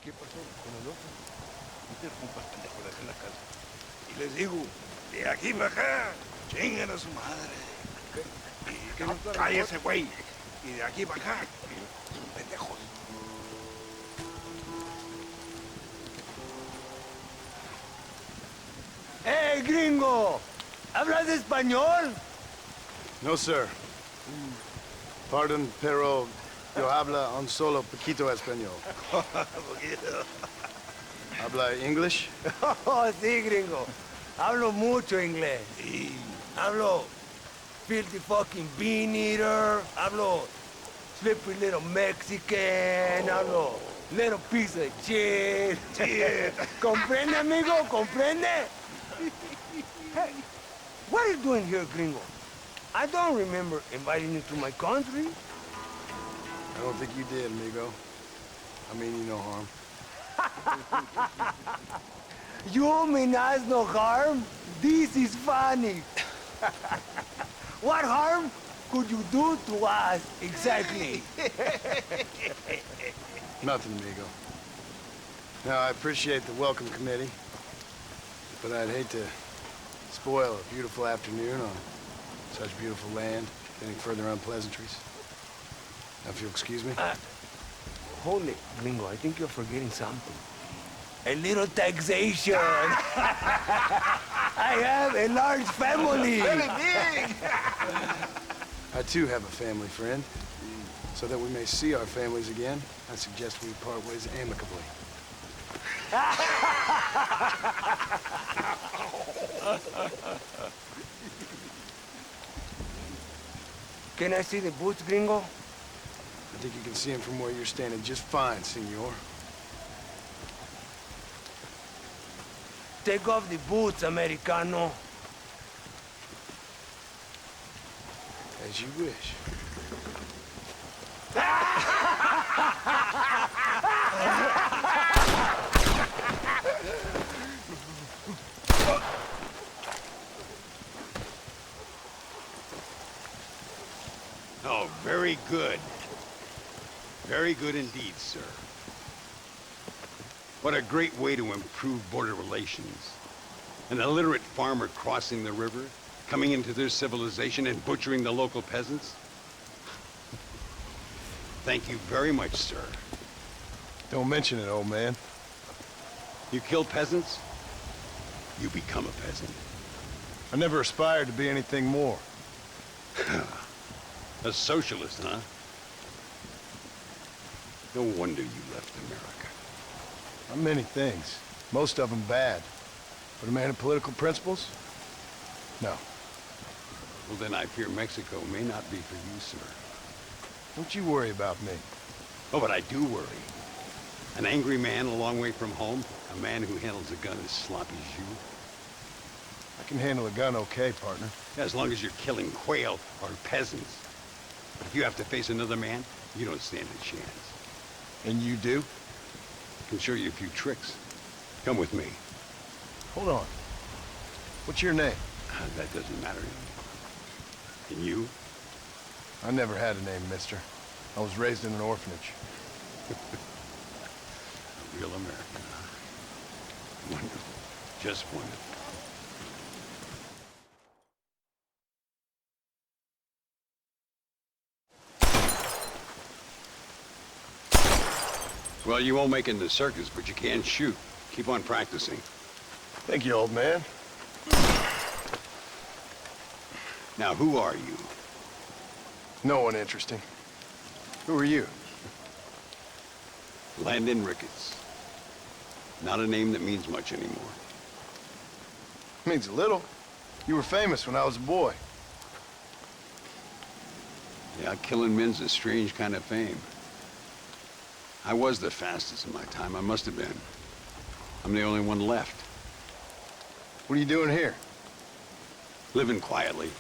¿Qué pasó con el otro? Este compa pendejo de acá en la casa. Y les digo, de aquí para acá, chingan a su madre. ¿Qué no está Cállese, güey. Y de aquí para acá, pendejos. ¡Hey, gringo! ¿Hablas español? No, sir. Pardon, pero yo habla un solo poquito español. ¿Habla English? Oh, sí, gringo. Hablo mucho inglés. Sí. Hablo filthy fucking bean eater. Hablo slippery little Mexican. Hablo little piece of shit. ¿Comprende, amigo? ¿Comprende? Hey, what are you doing here, gringo? I don't remember inviting you to my country. I don't think you did, amigo. I mean you no harm. You mean us no harm? This is funny. What harm could you do to us, exactly? Nothing, amigo. Now, I appreciate the welcome committee, but I'd hate to spoil a beautiful afternoon on such beautiful land, getting further on pleasantries. Now, if you'll excuse me. Hold it, gringo. I think you're forgetting something. A little taxation. I have a large family. Very big. I, too, have a family friend. So that we may see our families again, I suggest we part ways amicably. Can I see the boots, gringo? I think you can see him from where you're standing just fine, senor. Take off the boots, Americano. As you wish. Oh, very good. Very good indeed, sir. What a great way to improve border relations. An illiterate farmer crossing the river, coming into their civilization and butchering the local peasants. Thank you very much, sir. Don't mention it, old man. You kill peasants, you become a peasant. I never aspired to be anything more. A socialist, huh? No wonder you left America. I'm many things. Most of them bad. But a man of political principles? No. Well, then I fear Mexico may not be for you, sir. Don't you worry about me. Oh, but I do worry. An angry man a long way from home, a man who handles a gun as sloppy as you. I can handle a gun okay, partner. Yeah, as long as you're killing quail or peasants. But if you have to face another man, you don't stand a chance. And you do? I can show you a few tricks. Come with me. Hold on. What's your name? That doesn't matter anymore. And you? I never had a name, mister. I was raised in an orphanage. A real American, huh? Wonderful. Just wonderful. Well, you won't make it in the circus, but you can shoot. Keep on practicing. Thank you, old man. Now, who are you? No one interesting. Who are you? Landon Ricketts. Not a name that means much anymore. Means a little. You were famous when I was a boy. Yeah, killing men's a strange kind of fame. I was the fastest in my time. I must have been. I'm the only one left. What are you doing here? Living quietly.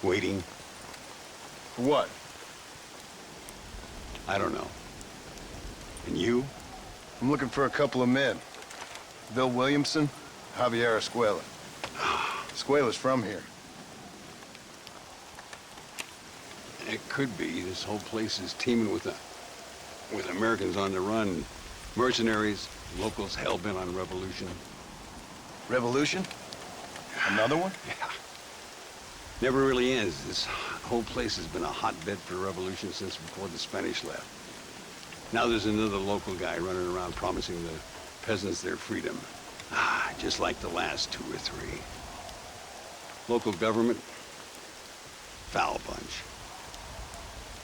Waiting. For what? I don't know. And you? I'm looking for a couple of men. Bill Williamson, Javier Escuela. Escuela's from here. It could be. This whole place is teeming with a With Americans on the run, mercenaries, locals hell-bent on revolution. Revolution? Another one? Yeah. Never really ends. This whole place has been a hotbed for revolution since before the Spanish left. Now there's another local guy running around promising the peasants their freedom. Just like the last 2 or 3. Local government, foul bunch.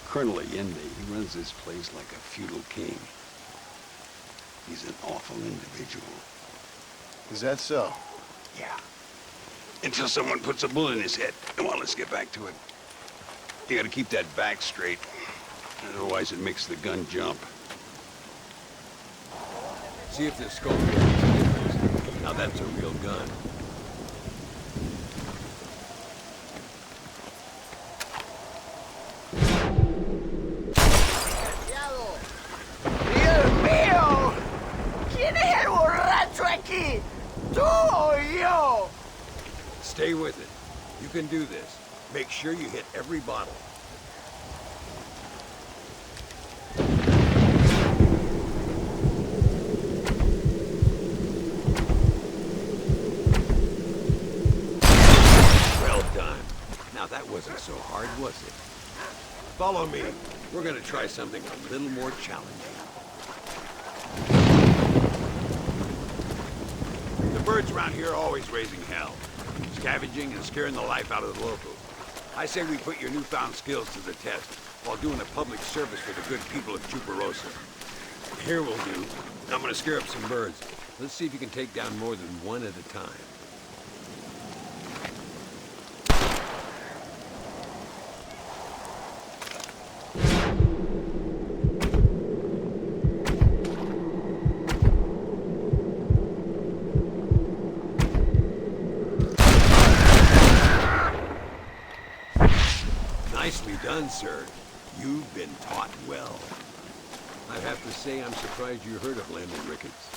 Colonel Allende, he runs this place like a feudal king. He's an awful individual. Is that so? Yeah. Until someone puts a bullet in his head. Come on, let's get back to it. You gotta keep that back straight. Otherwise it makes the gun jump. See if this scope makes a difference. Now that's a real gun. ¡Dios mío! ¿Quién es el borracho aquí? ¿Tú o yo? Stay with it. You can do this. Make sure you hit every bottle. Well done. Now that wasn't so hard, was it? Follow me. We're gonna try something a little more challenging. The birds around here are always raising hell. Scavenging and scaring the life out of the locals. I say we put your newfound skills to the test while doing a public service for the good people of Chuparosa. Here we'll do. I'm gonna scare up some birds. Let's see if you can take down more than one at a time. Nicely done, sir. You've been taught well. I have to say I'm surprised you heard of Landon Ricketts.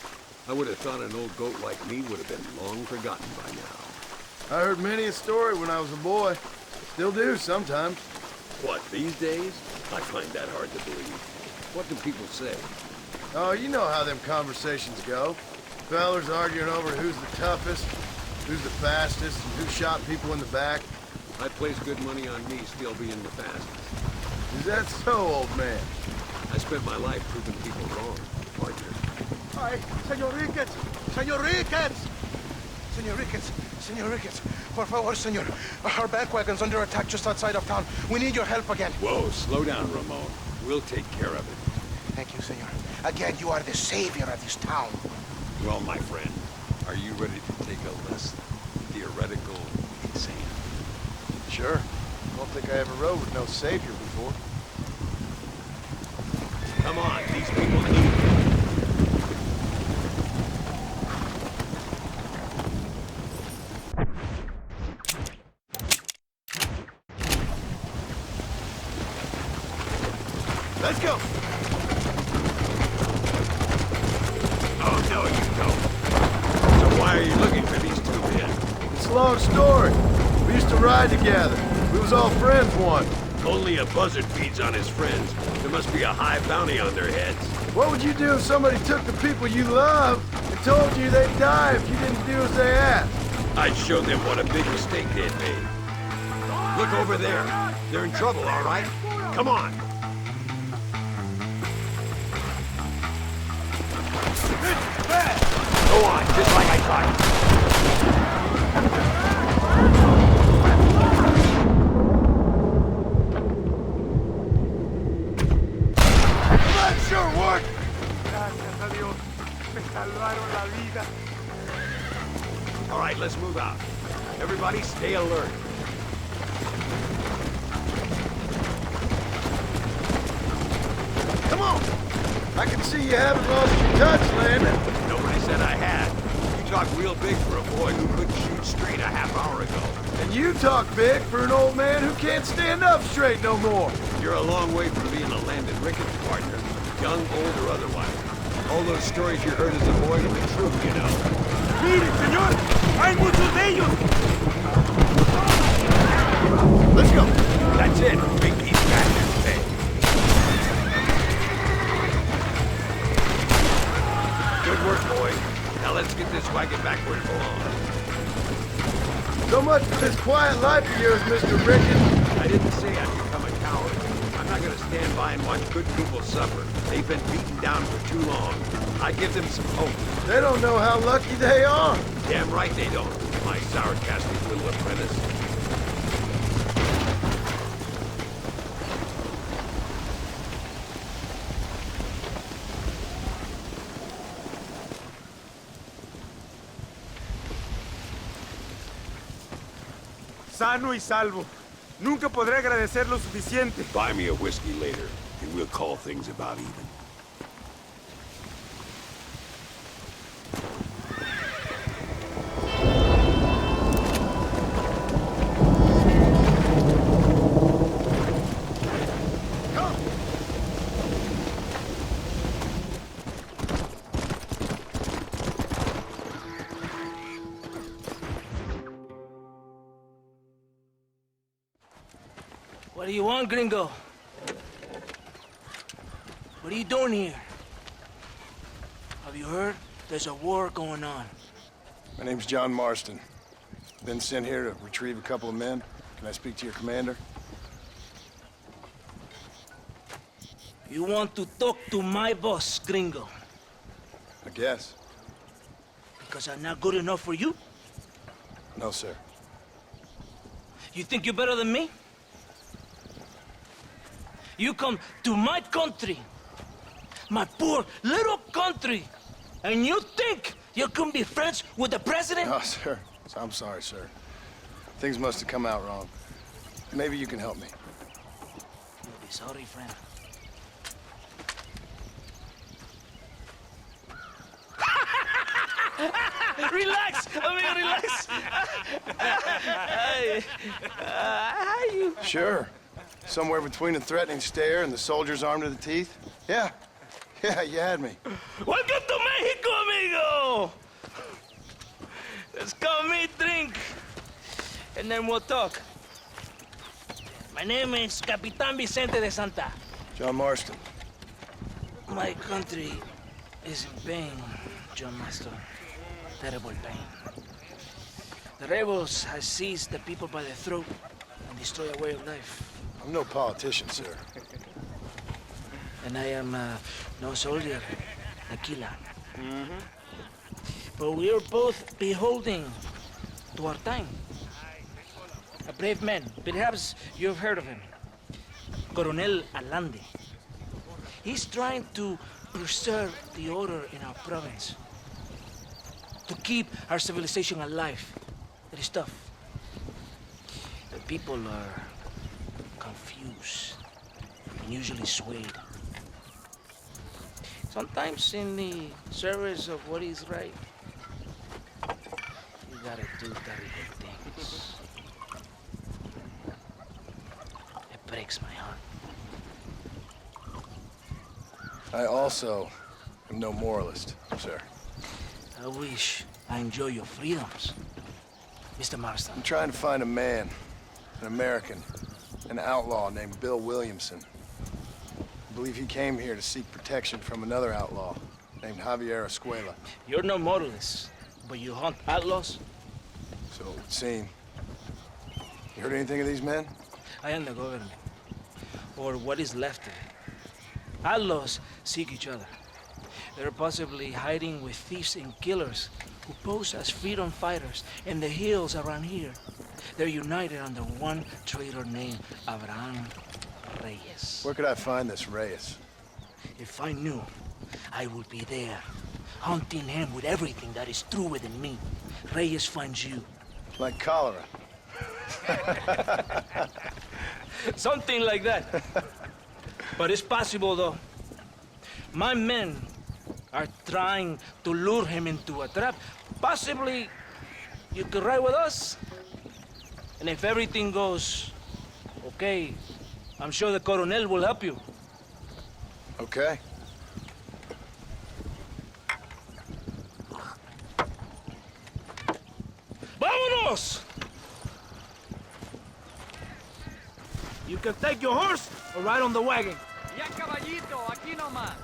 I would have thought an old goat like me would have been long forgotten by now. I heard many a story when I was a boy. Still do sometimes. What, these days? I find that hard to believe. What do people say? Oh, you know how them conversations go. Fellers arguing over who's the toughest, who's the fastest, and who shot people in the back. I place good money on me still being the fastest. Is that so, old man? I spent my life proving people wrong, partner. Ay, Señor Ricketts! Señor Ricketts! Señor Ricketts! Señor Ricketts! Por favor, señor. Our back wagon's under attack just outside of town. We need your help again. Whoa, slow down, Ramon. We'll take care of it. Thank you, senor. Again, you are the savior of this town. Well, my friend, are you ready to take a less theoretical exam? Sure. Don't think I ever rode with no savior before. Come on, these people need you. Let's go! Oh, no, you don't. So why are you looking for these 2 men? It's a long story. We used to ride together. We was all friends once. Only a buzzard feeds on his friends. There must be a high bounty on their heads. What would you do if somebody took the people you love and told you they'd die if you didn't do as they asked? I'd show them what a big mistake they'd made. Look over there. They're in trouble, all right? Come on. Go on, just like I thought. That sure worked! Gracias a Dios. Me salvaron la vida. All right, let's move out. Everybody stay alert. Come on! I can see you haven't lost your touch, Landon. Nobody said I had. You talk real big for a boy who couldn't shoot straight a half hour ago. And you talk big for an old man who can't stand up straight no more. You're a long way from being a Landon Ricketts partner, young, old, or otherwise. All those stories you heard as a boy were true, you know. ¡Mire, señor! ¡Hay muchos de ellos! Let's go. That's it. Make these bastards pay. Let's get this wagon back where it belongs. So much for this quiet life of yours, Mr. Ricketts. I didn't say I'd become a coward. I'm not gonna stand by and watch good people suffer. They've been beaten down for too long. I give them some hope. They don't know how lucky they are. Damn right they don't. My sour-casting little apprentice. Sano y salvo. Nunca podré agradecer lo suficiente. Buy me a whiskey later, and we'll call things about even. What do you want, gringo? What are you doing here? Have you heard? There's a war going on. My name's John Marston. Been sent here to retrieve a couple of men. Can I speak to your commander? You want to talk to my boss, gringo? I guess. Because I'm not good enough for you? No, sir. You think you're better than me? You come to my country, my poor little country, and you think you can be friends with the president? No, sir. I'm sorry, sir. Things must have come out wrong. Maybe you can help me. You'll be sorry, friend. Relax, amigo, relax. How you? Sure. Somewhere between a threatening stare and the soldier's armed to the teeth? Yeah. Yeah, you had me. Welcome to Mexico, amigo! Let's come meet, drink, and then we'll talk. My name is Capitan Vicente de Santa. John Marston. My country is in pain, John Marston. Terrible pain. The rebels have seized the people by the throat and destroyed a way of life. I'm no politician, sir. And I am no soldier, Aquila. But we are both beholding to our time. A brave man, perhaps you've heard of him. Coronel Allende. He's trying to preserve the order in our province. To keep our civilization alive. It is tough. The people are confused and usually swayed. Sometimes in the service of what is right, you gotta do terrible things. It breaks my heart. I also am no moralist, sir. I wish I enjoy your freedoms, Mr. Marston. I'm trying to find a man, an American, an outlaw named Bill Williamson. I believe he came here to seek protection from another outlaw named Javier Escuela. You're no moralist, but you hunt outlaws? So it would seem. You heard anything of these men? I am the government, or what is left of it. Outlaws seek each other. They're possibly hiding with thieves and killers who pose as freedom fighters in the hills around here. They're united under one traitor named Abraham Reyes. Where could I find this Reyes? If I knew, I would be there, hunting him with everything that is true within me. Reyes finds you. Like cholera. Something like that. But it's possible, though. My men are trying to lure him into a trap. Possibly, you could ride with us. And if everything goes okay, I'm sure the Coronel will help you. Okay. ¡Vámonos! You can take your horse or ride on the wagon. Ya caballito, aquí nomás.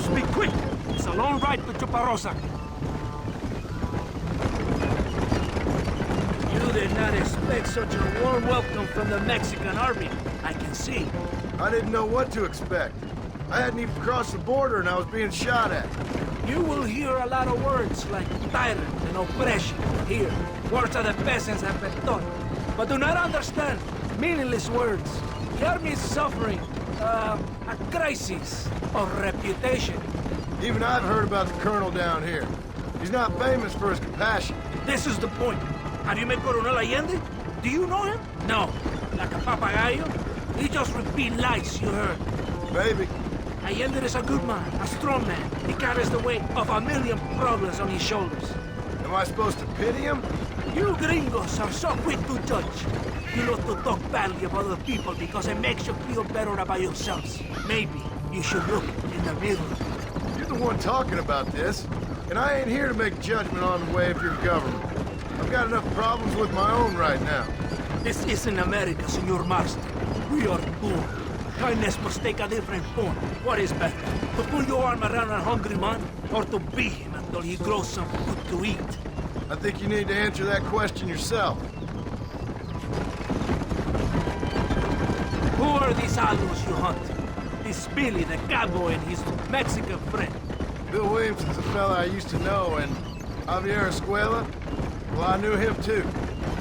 must be quick. It's a long ride to Chuparosa. You did not expect such a warm welcome from the Mexican army, I can see. I didn't know what to expect. I hadn't even crossed the border and I was being shot at. You will hear a lot of words like tyrant and oppression here. Words that the peasants have been taught. But do not understand meaningless words. The army is suffering a crisis of reputation. Even I've heard about the colonel down here. He's not famous for his compassion. This is the point. Have you met Coronel Allende? Do you know him? No. Like a papagayo? He just repeat lies you heard. Maybe. Allende is a good man, a strong man. He carries the weight of a million problems on his shoulders. Am I supposed to pity him? You gringos are so quick to judge. You love to talk badly about other people because it makes you feel better about yourselves. Maybe you should look in the mirror. You're the one talking about this, and I ain't here to make a judgment on the way of your government. I've got enough problems with my own right now. This isn't America, Senor Marston. We are poor. Kindness must take a different form. What is better, to pull your arm around a hungry man, or to beat him until he grows some food to eat? I think you need to answer that question yourself. Who are these aldos you hunt? This Billy, the cowboy, and his Mexican friend. Bill Williamson's a fella I used to know, and Javier Escuela, well, I knew him too.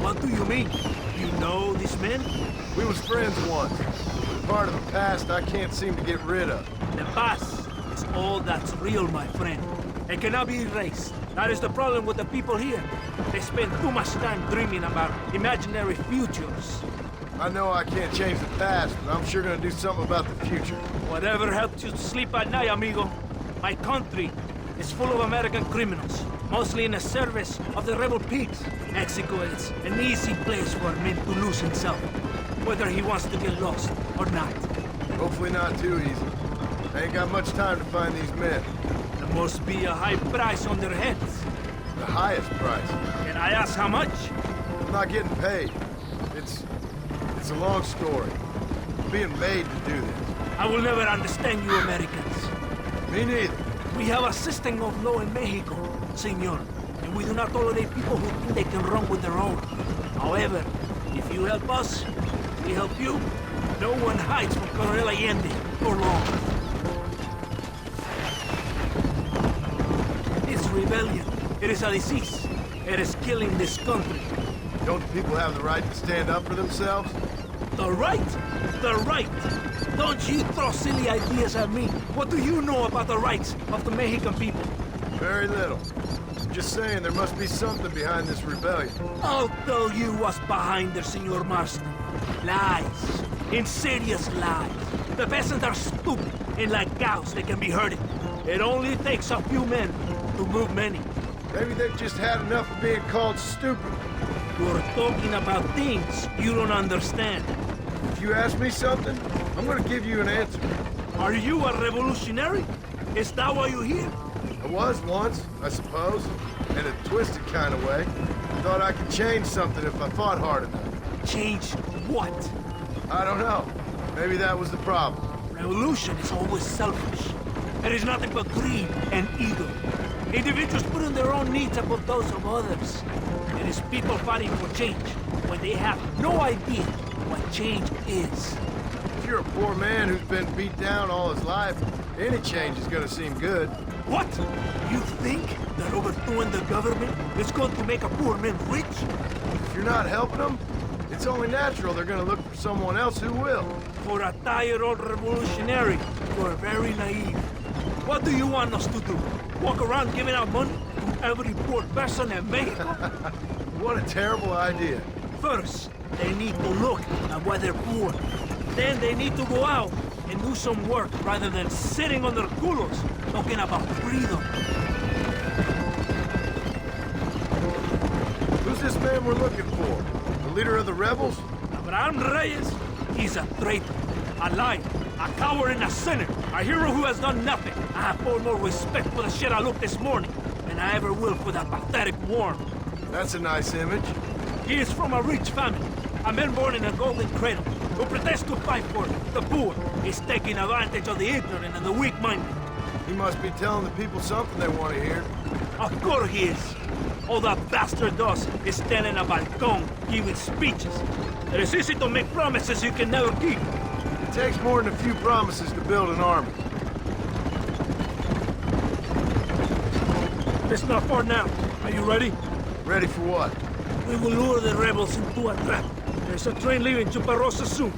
What do you mean? You know these men? We was friends once. Part of the past I can't seem to get rid of. The past is all that's real, my friend. It cannot be erased. That is the problem with the people here. They spend too much time dreaming about imaginary futures. I know I can't change the past, but I'm sure gonna do something about the future. Whatever helps you sleep at night, amigo. My country is full of American criminals, mostly in the service of the rebel pigs. Mexico is an easy place for a man to lose himself, whether he wants to get lost or not. Hopefully not too easy. I ain't got much time to find these men. There must be a high price on their heads. The highest price. Can I ask how much? I'm not getting paid. It's a long story. I'm being made to do this. I will never understand you Americans. Me neither. We have a system of law in Mexico, senor, and we do not tolerate people who think they can run with their own. However, if you help us, we help you. No one hides from Coronel Allende for long. It's rebellion. It is a disease. It is killing this country. Don't the people have the right to stand up for themselves? The right? The right! Don't you throw silly ideas at me. What do you know about the rights of the Mexican people? Very little. I'm just saying there must be something behind this rebellion. I'll tell you what's behind there, Senor Marston. Lies. Insidious lies. The peasants are stupid, and like cows, they can be herded. It only takes a few men to move many. Maybe they've just had enough of being called stupid. You're talking about things you don't understand. If you ask me something, I'm gonna give you an answer. Are you a revolutionary? Is that why you're here? I was once, I suppose, in a twisted kind of way. Thought I could change something if I fought hard enough. Change what? I don't know. Maybe that was the problem. Revolution is always selfish. It is nothing but greed and ego. Individuals putting their own needs above those of others. It is people fighting for change when they have no idea what change is. If you're a poor man who's been beat down all his life, any change is gonna seem good. What? You think that overthrowing the government is going to make a poor man rich? If you're not helping them, it's only natural they're gonna look for someone else who will. For a tired old revolutionary, you are very naive. What do you want us to do? Walk around giving out money to every poor person in Mexico? What a terrible idea. First, they need to look at why they're poor. Then they need to go out and do some work rather than sitting on their culos talking about freedom. Who's this man we're looking for? The leader of the rebels? Abraham Reyes, he's a traitor, a liar, a coward and a sinner, a hero who has done nothing. I have far more respect for the shit I looked this morning than I ever will for that pathetic worm. That's a nice image. He is from a rich family, a man born in a golden cradle, who pretends to fight for the poor. He's taking advantage of the ignorant and the weak-minded. He must be telling the people something they want to hear. Of course he is. All that bastard does is stand in a balcón giving speeches. It is easy to make promises you can never keep. It takes more than a few promises to build an army. It's not far now. Are you ready? Ready for what? We will lure the rebels into a trap. There's a train leaving Chuparosa soon.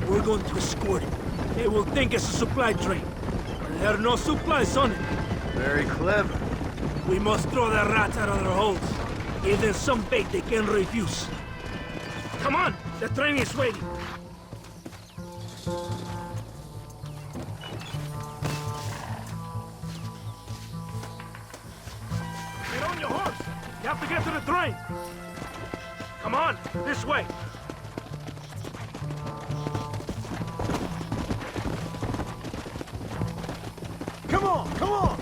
We're going to escort it. They will think it's a supply train. But there are no supplies on it. Very clever. We must throw the rats out of their holes. Give them some bait they can refuse. Come on! The train is waiting. Get on your horse! You have to get to the train! Come on! This way! Come on, come on!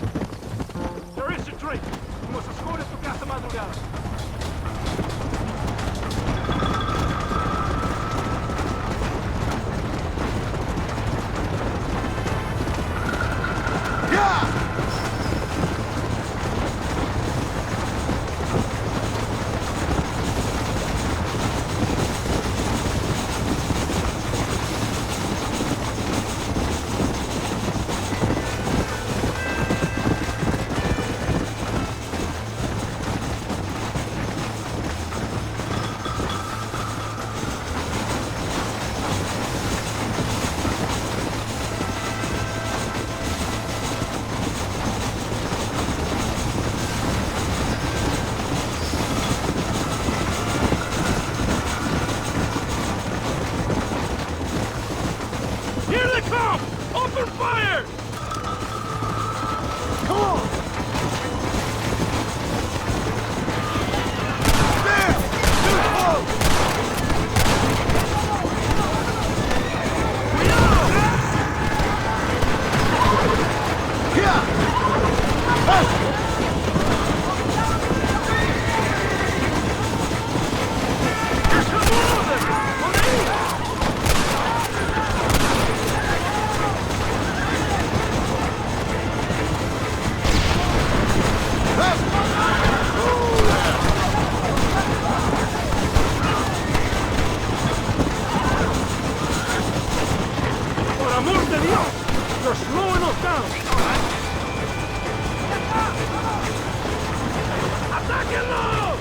There is a train! We must escort it to Casa Madrugada. Here they come! Open fire! Come on! Por amor de Dios! You're slowing us down! ¡Atáquenlo!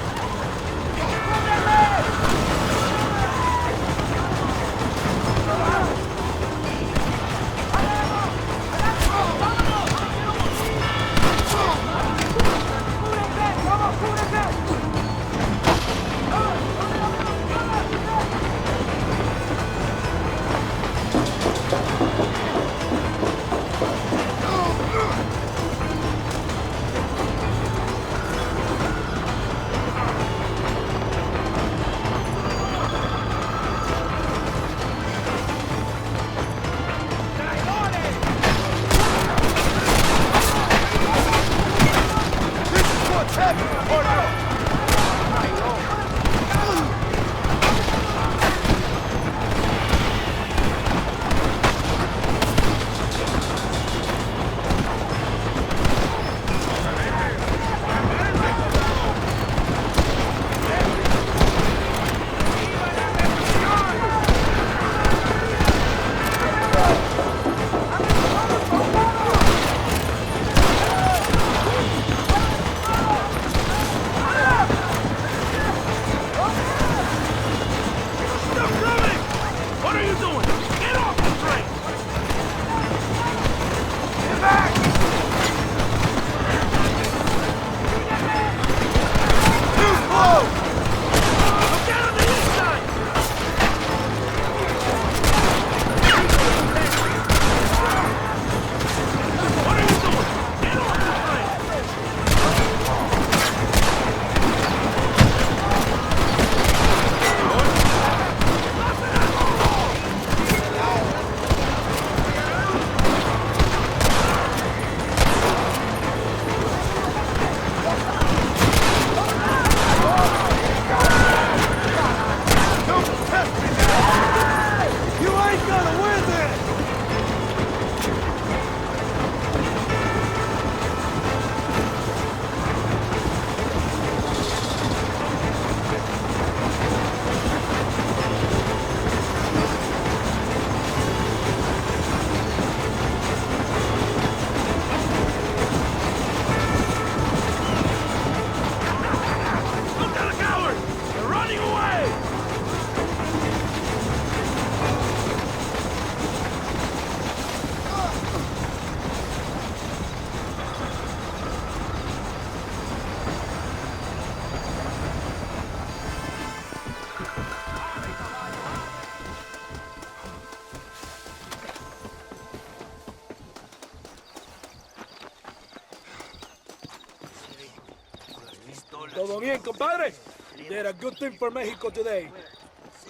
Todo bien, compadre? You did a good thing for Mexico today.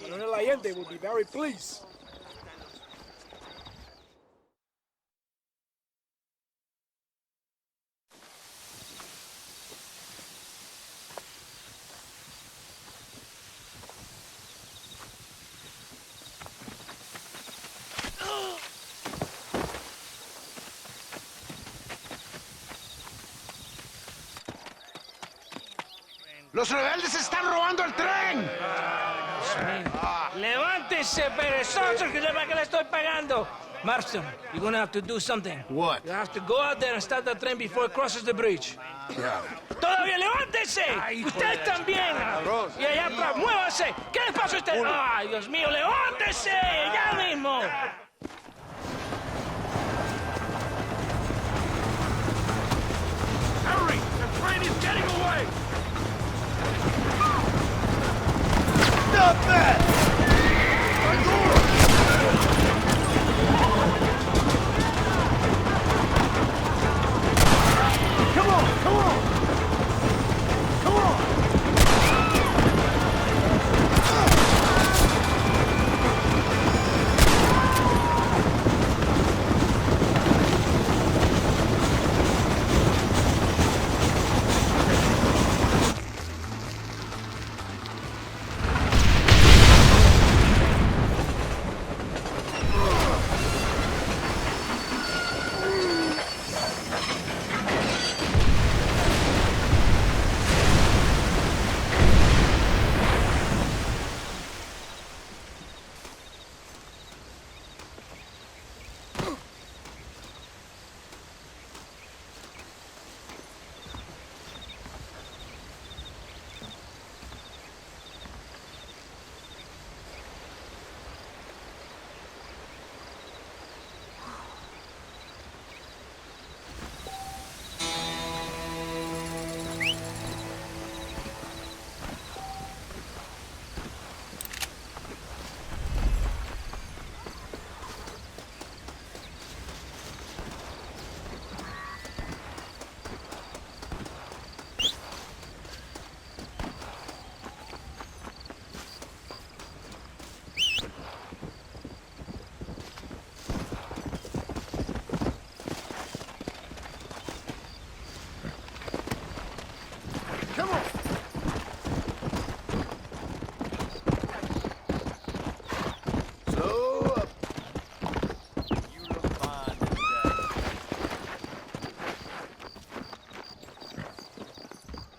Colonel Allende will be very pleased. ¡Los rebeldes están robando el tren! Levántese, perezoso, que para que le estoy pagando. Marston, you're gonna have to do something. What? You have to go out there and start the train before it crosses the bridge. ¡Todavía levántese! ¡Usted también! Y allá atrás, muévase. ¿Qué le pasa a usted? ¡Ay, Dios mío, levántese! ¡Ya mismo! Hurry! The train is getting away! Stop that! Come on! Come on! Come on!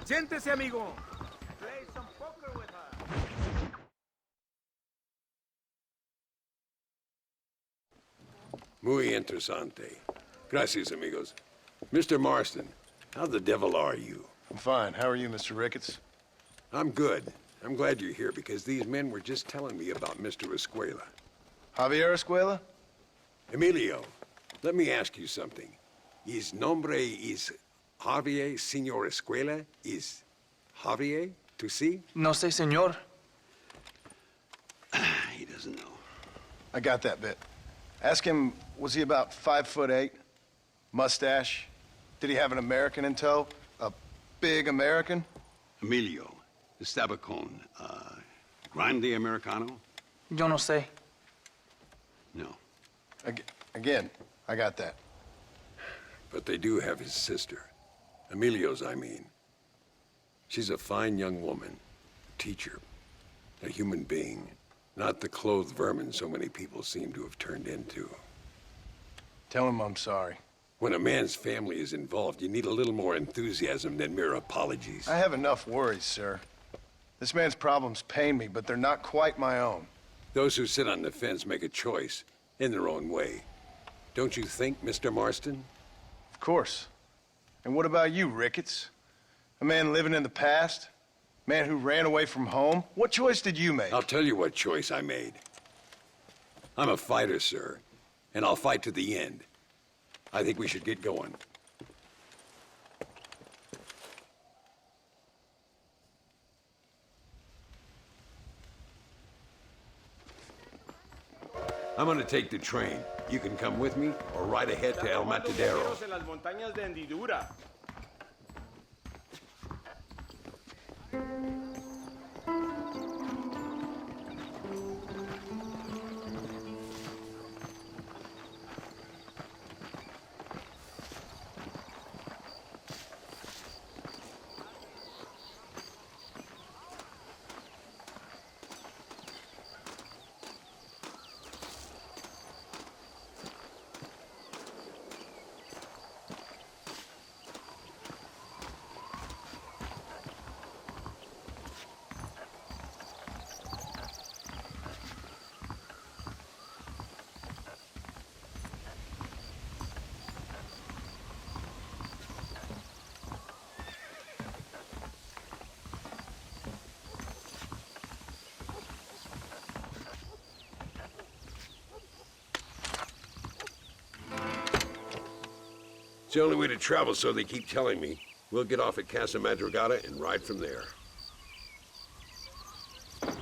Siéntese, amigo. Play some poker with her. Muy interesante. Gracias, amigos. Mr. Marston, how the devil are you? I'm fine. How are you, Mr. Ricketts? I'm good. I'm glad you're here because these men were just telling me about Mr. Escuela. Javier Escuela? Emilio, let me ask you something. His nombre is Javier Señor Escuela? Is Javier to see? No sé, señor. He doesn't know. I got that bit. Ask him, was he about 5'8"? Mustache? Did he have an American in tow? A big American? Emilio, Estabacon, Grande Americano? Yo no sé. No. Again, I got that. But they do have his sister. Emilio's, I mean. She's a fine young woman, a teacher, a human being, not the clothed vermin so many people seem to have turned into. Tell him I'm sorry. When a man's family is involved, you need a little more enthusiasm than mere apologies. I have enough worries, sir. This man's problems pain me, but they're not quite my own. Those who sit on the fence make a choice in their own way. Don't you think, Mr. Marston? Of course. And what about you, Ricketts? A man living in the past? Man who ran away from home? What choice did you make? I'll tell you what choice I made. I'm a fighter, sir, and I'll fight to the end. I think we should get going. I'm gonna take the train. You can come with me or ride ahead to El Matadero. En las montañas de Hendidura. It's the only way to travel, so they keep telling me. We'll get off at Casa Madrugada and ride from there. You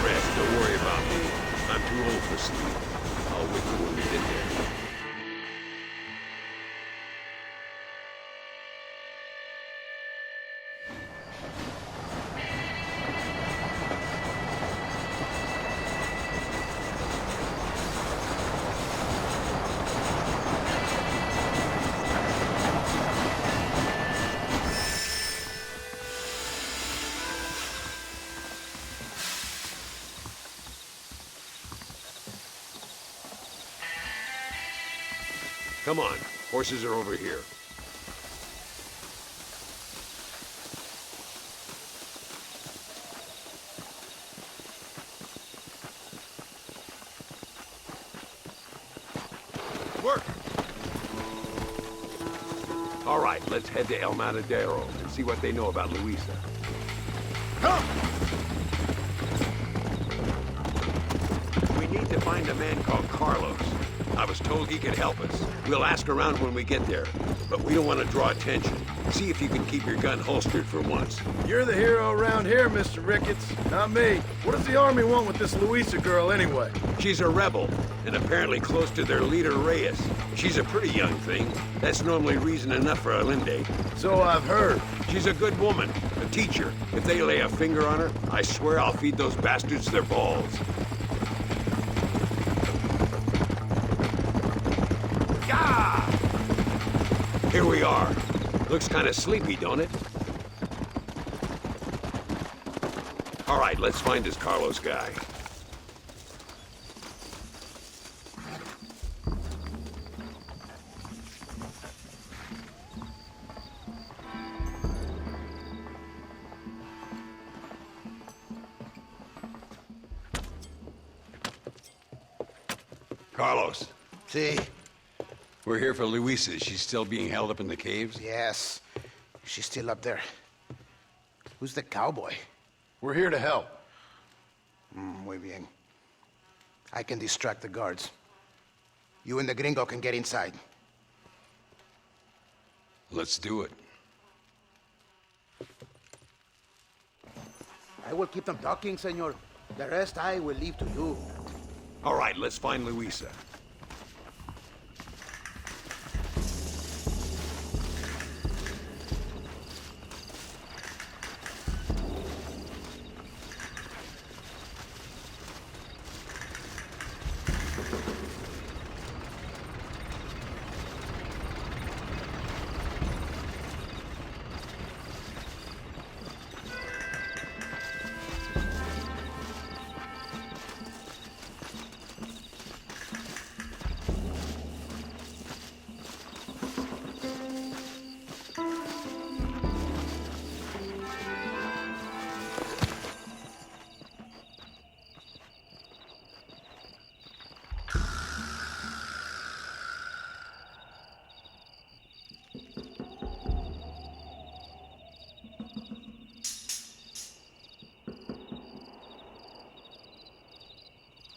rest, don't worry about me. I'm too old for sleep. I'll wake you when we get there. Come on, horses are over here. Work! All right, let's head to El Matadero and see what they know about Luisa. Come! We need to find a man called Carlos. I was told he could help us. We'll ask around when we get there, but we don't want to draw attention. See if you can keep your gun holstered for once. You're the hero around here, Mr. Ricketts, not me. What does the army want with this Luisa girl anyway? She's a rebel, and apparently close to their leader, Reyes. She's a pretty young thing. That's normally reason enough for Allende. So I've heard. She's a good woman, a teacher. If they lay a finger on her, I swear I'll feed those bastards their balls. Here we are. Looks kind of sleepy, don't it? All right, let's find this Carlos guy. Carlos. See? We're here for Luisa. She's still being held up in the caves? Yes. She's still up there. Who's the cowboy? We're here to help. Muy bien. I can distract the guards. You and the gringo can get inside. Let's do it. I will keep them talking, senor. The rest I will leave to you. All right, let's find Luisa.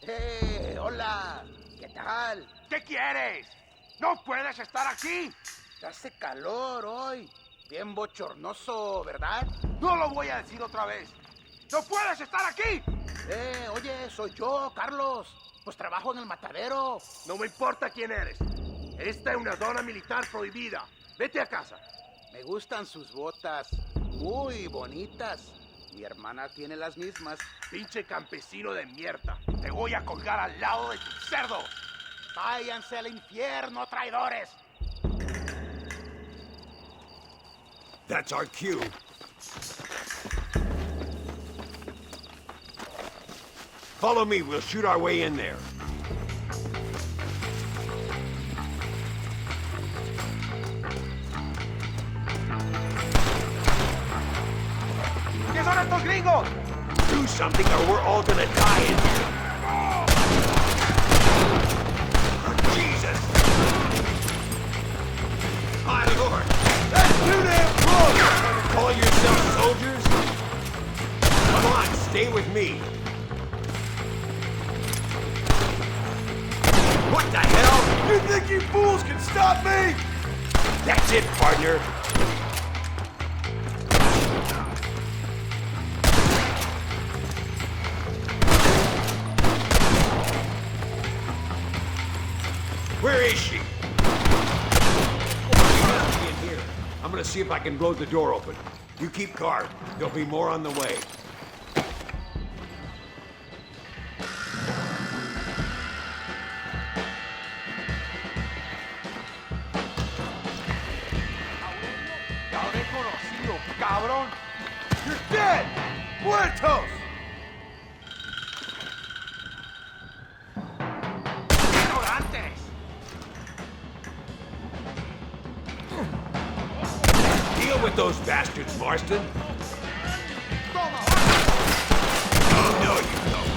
¡Hey! ¡Hola! ¿Qué tal? ¿Qué quieres? ¡No puedes estar aquí! Hace calor hoy. Bien bochornoso, ¿verdad? No lo voy a decir otra vez. ¡No puedes estar aquí! Oye, soy yo, Carlos. Pues trabajo en el matadero. No me importa quién eres. Esta es una zona militar prohibida. Vete a casa. Me gustan sus botas. Muy bonitas. Mi hermana tiene las mismas. Pinche campesino de mierda. Te voy a colgar al lado de tu cerdo. Váyanse al infierno, traidores. That's our cue. Follow me, we'll shoot our way in there. ¿Qué son estos gringos? Do something or we're all gonna die in here. Jesus! My lord! That's too damn close! Call yourselves soldiers? Come on, stay with me. What the hell? You think you fools can stop me? That's it, partner. Where is she? She must be in here. I'm gonna see if I can blow the door open. You keep guard. There'll be more on the way. Te habré conocido, cabrón. You're dead! Muertos! ¡Ignorantes! Deal with those bastards, Marston. Toma! Oh, no, you don't.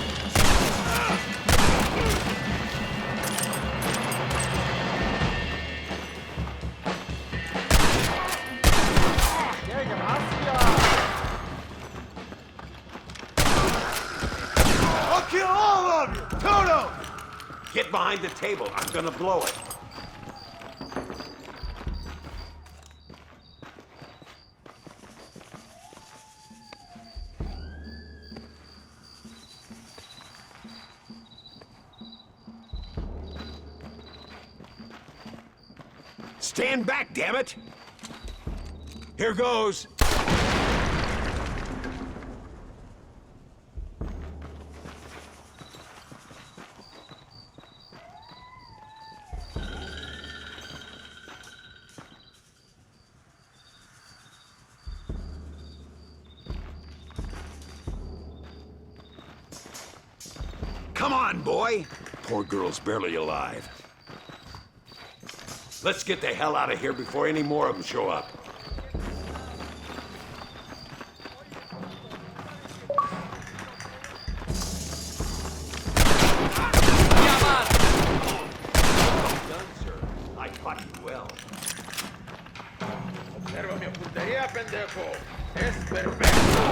I'll kill all of you! Toto! Get behind the table. I'm gonna blow it. Stand back, damn it! Here goes. Come on, boy! Poor girl's barely alive. Let's get the hell out of here before any more of them show up. Well done, sir. I fought you well. Observa mi puntería, pendejo. Es perfecto.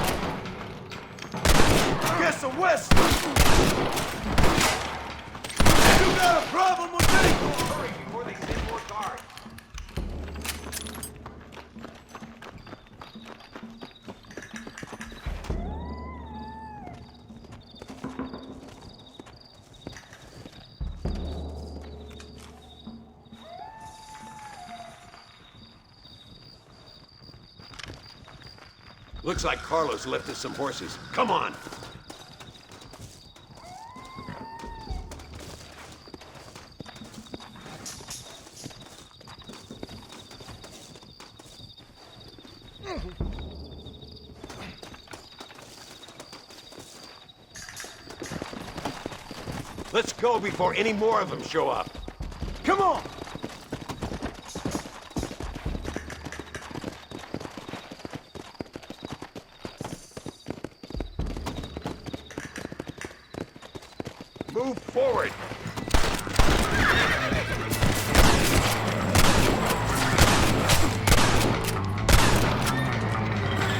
Guess the West. You got a problem with me? Hurry before they send more guards. Looks like Carlos left us some horses. Come on! Let's go before any more of them show up. Come on! Move forward!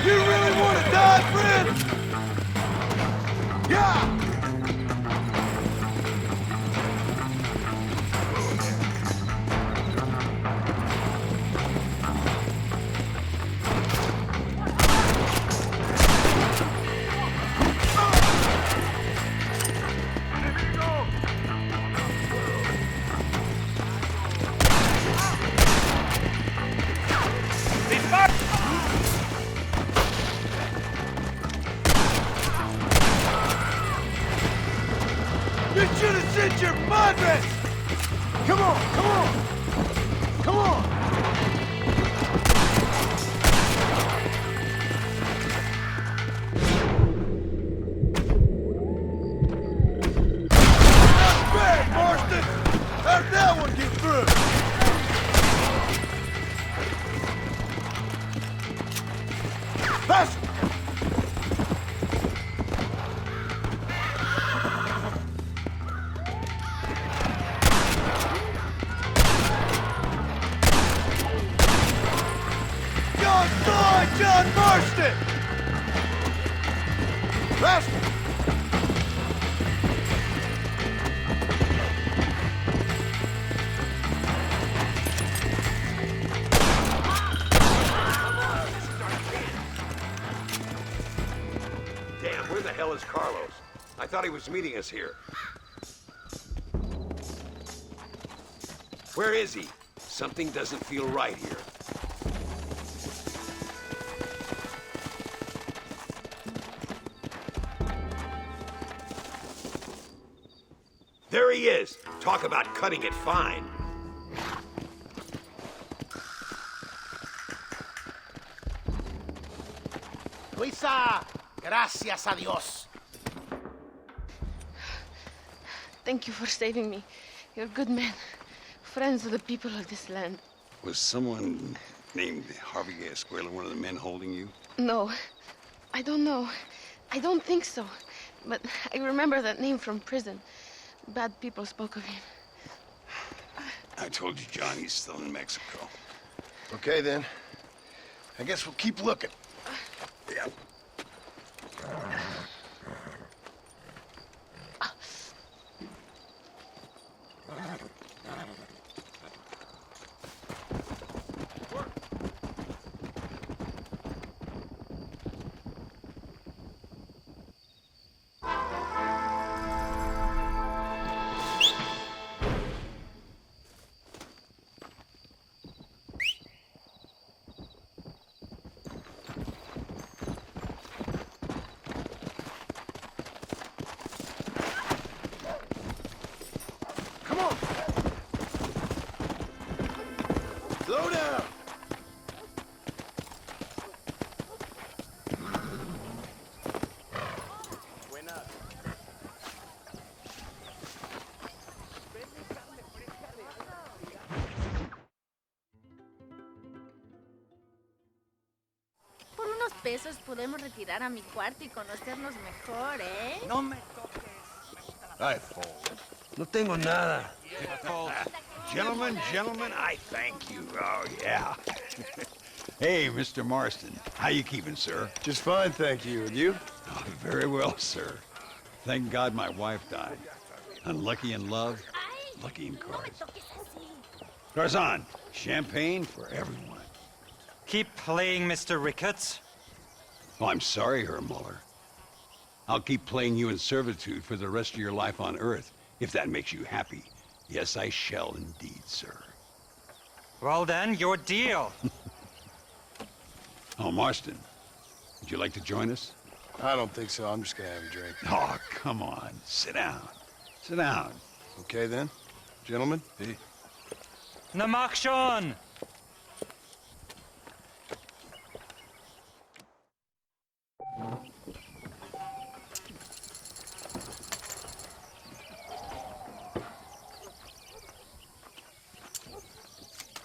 You really want to die, friend? Yeah! Madness! Come on, come on! Come on! Not bad, Marston! How'd that one get through? Pass! John Marston! Faster! Damn, where the hell is Carlos? I thought he was meeting us here. Where is he? Something doesn't feel right here. There he is! Talk about cutting it fine. Luisa, gracias a Dios. Thank you for saving me. You're good men. Friends of the people of this land. Was someone named Harvey Escuela one of the men holding you? No, I don't know. I don't think so. But I remember that name from prison. Bad people spoke of him. I told you, John, he's still in Mexico. Okay, then. I guess we'll keep looking. Yeah. Slow down! Por unos pesos podemos retirar a mi cuarto y conocernos mejor, ¿eh? No me toques. Ay, no tengo nada. Gentlemen, I thank you. Oh, yeah. Hey, Mr. Marston. How you keeping, sir? Just fine, thank you. And you? Oh, very well, sir. Thank God my wife died. Unlucky in love, lucky in cards. Tarzan, champagne for everyone. Keep playing, Mr. Ricketts. Oh, I'm sorry, Herr Muller. I'll keep playing you in servitude for the rest of your life on Earth, if that makes you happy. Yes, I shall indeed, sir. Well then, your deal. Oh, Marston, would you like to join us? I don't think so. I'm just gonna have a drink. Oh, come on. Sit down. Sit down. Okay, then. Gentlemen? Hey. Na mach schon!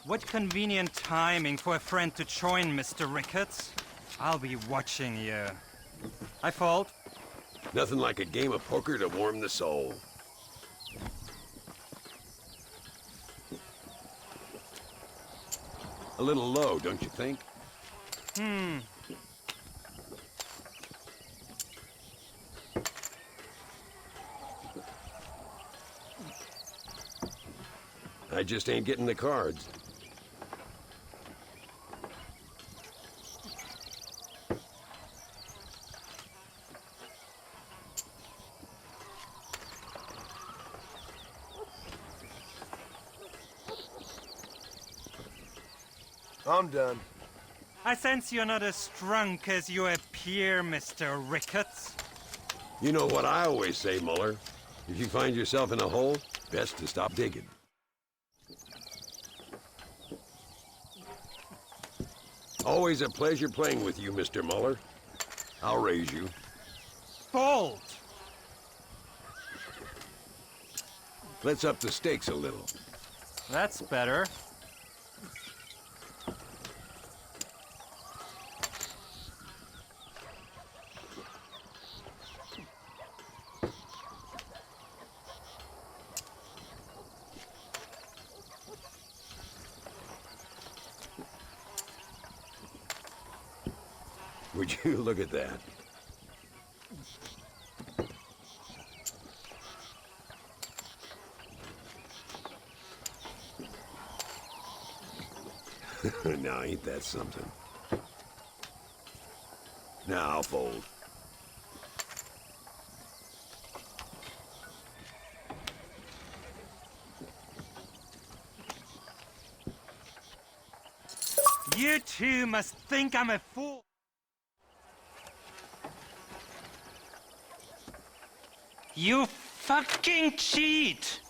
What convenient timing for a friend to join, Mr. Ricketts. I'll be watching you. I fault. Nothing like a game of poker to warm the soul. A little low, don't you think? I just ain't getting the cards. I'm done. I sense you're not as drunk as you appear, Mr. Ricketts. You know what I always say, Muller. If you find yourself in a hole, Best to stop digging. Always a pleasure playing with you, Mr. Muller. I'll raise you. Bolt! Let's up the stakes a little. That's better. Would you look at that? Now, ain't that something? Now, I'll fold. You two must think I'm a fool. You fucking cheat!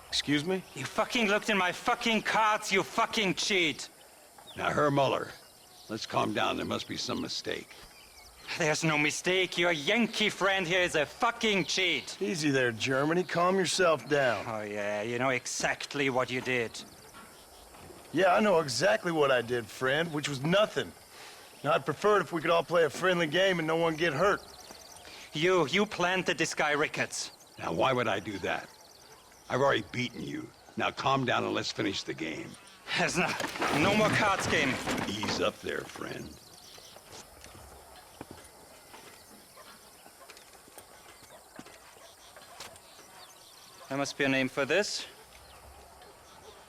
Excuse me? You fucking looked in my fucking cards, you fucking cheat! Now, Herr Muller, let's calm down. There must be some mistake. There's no mistake. Your Yankee friend here is a fucking cheat. Easy there, Germany. Calm yourself down. Oh yeah, you know exactly what you did. Yeah, I know exactly what I did, friend, which was nothing. Now, I'd prefer it if we could all play a friendly game and no one get hurt. You planted this guy Ricketts. Now, why would I do that? I've already beaten you. Now, calm down and let's finish the game. There's no more cards game. Ease up there, friend. There must be a name for this.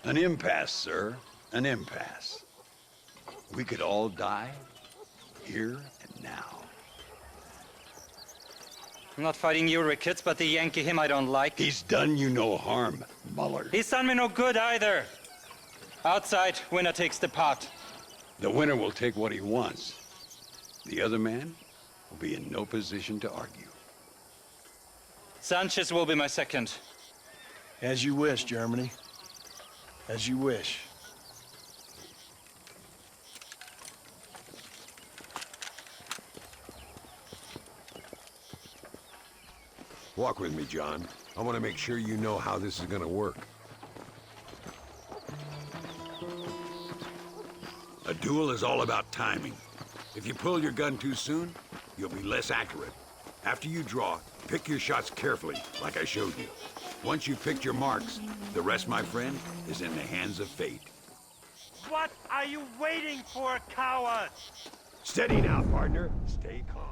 An impasse, sir. An impasse. We could all die here and now. I'm not fighting you, Ricketts, but the Yankee him I don't like. He's done you no harm, Muller. He's done me no good either. Outside, winner takes the pot. The winner will take what he wants. The other man will be in no position to argue. Sanchez will be my second. As you wish, Germany. As you wish. Walk with me, John. I want to make sure you know how this is gonna work. A duel is all about timing. If you pull your gun too soon, you'll be less accurate. After you draw, pick your shots carefully, like I showed you. Once you've picked your marks, the rest, my friend, is in the hands of fate. What are you waiting for, coward? Steady now, partner. Stay calm.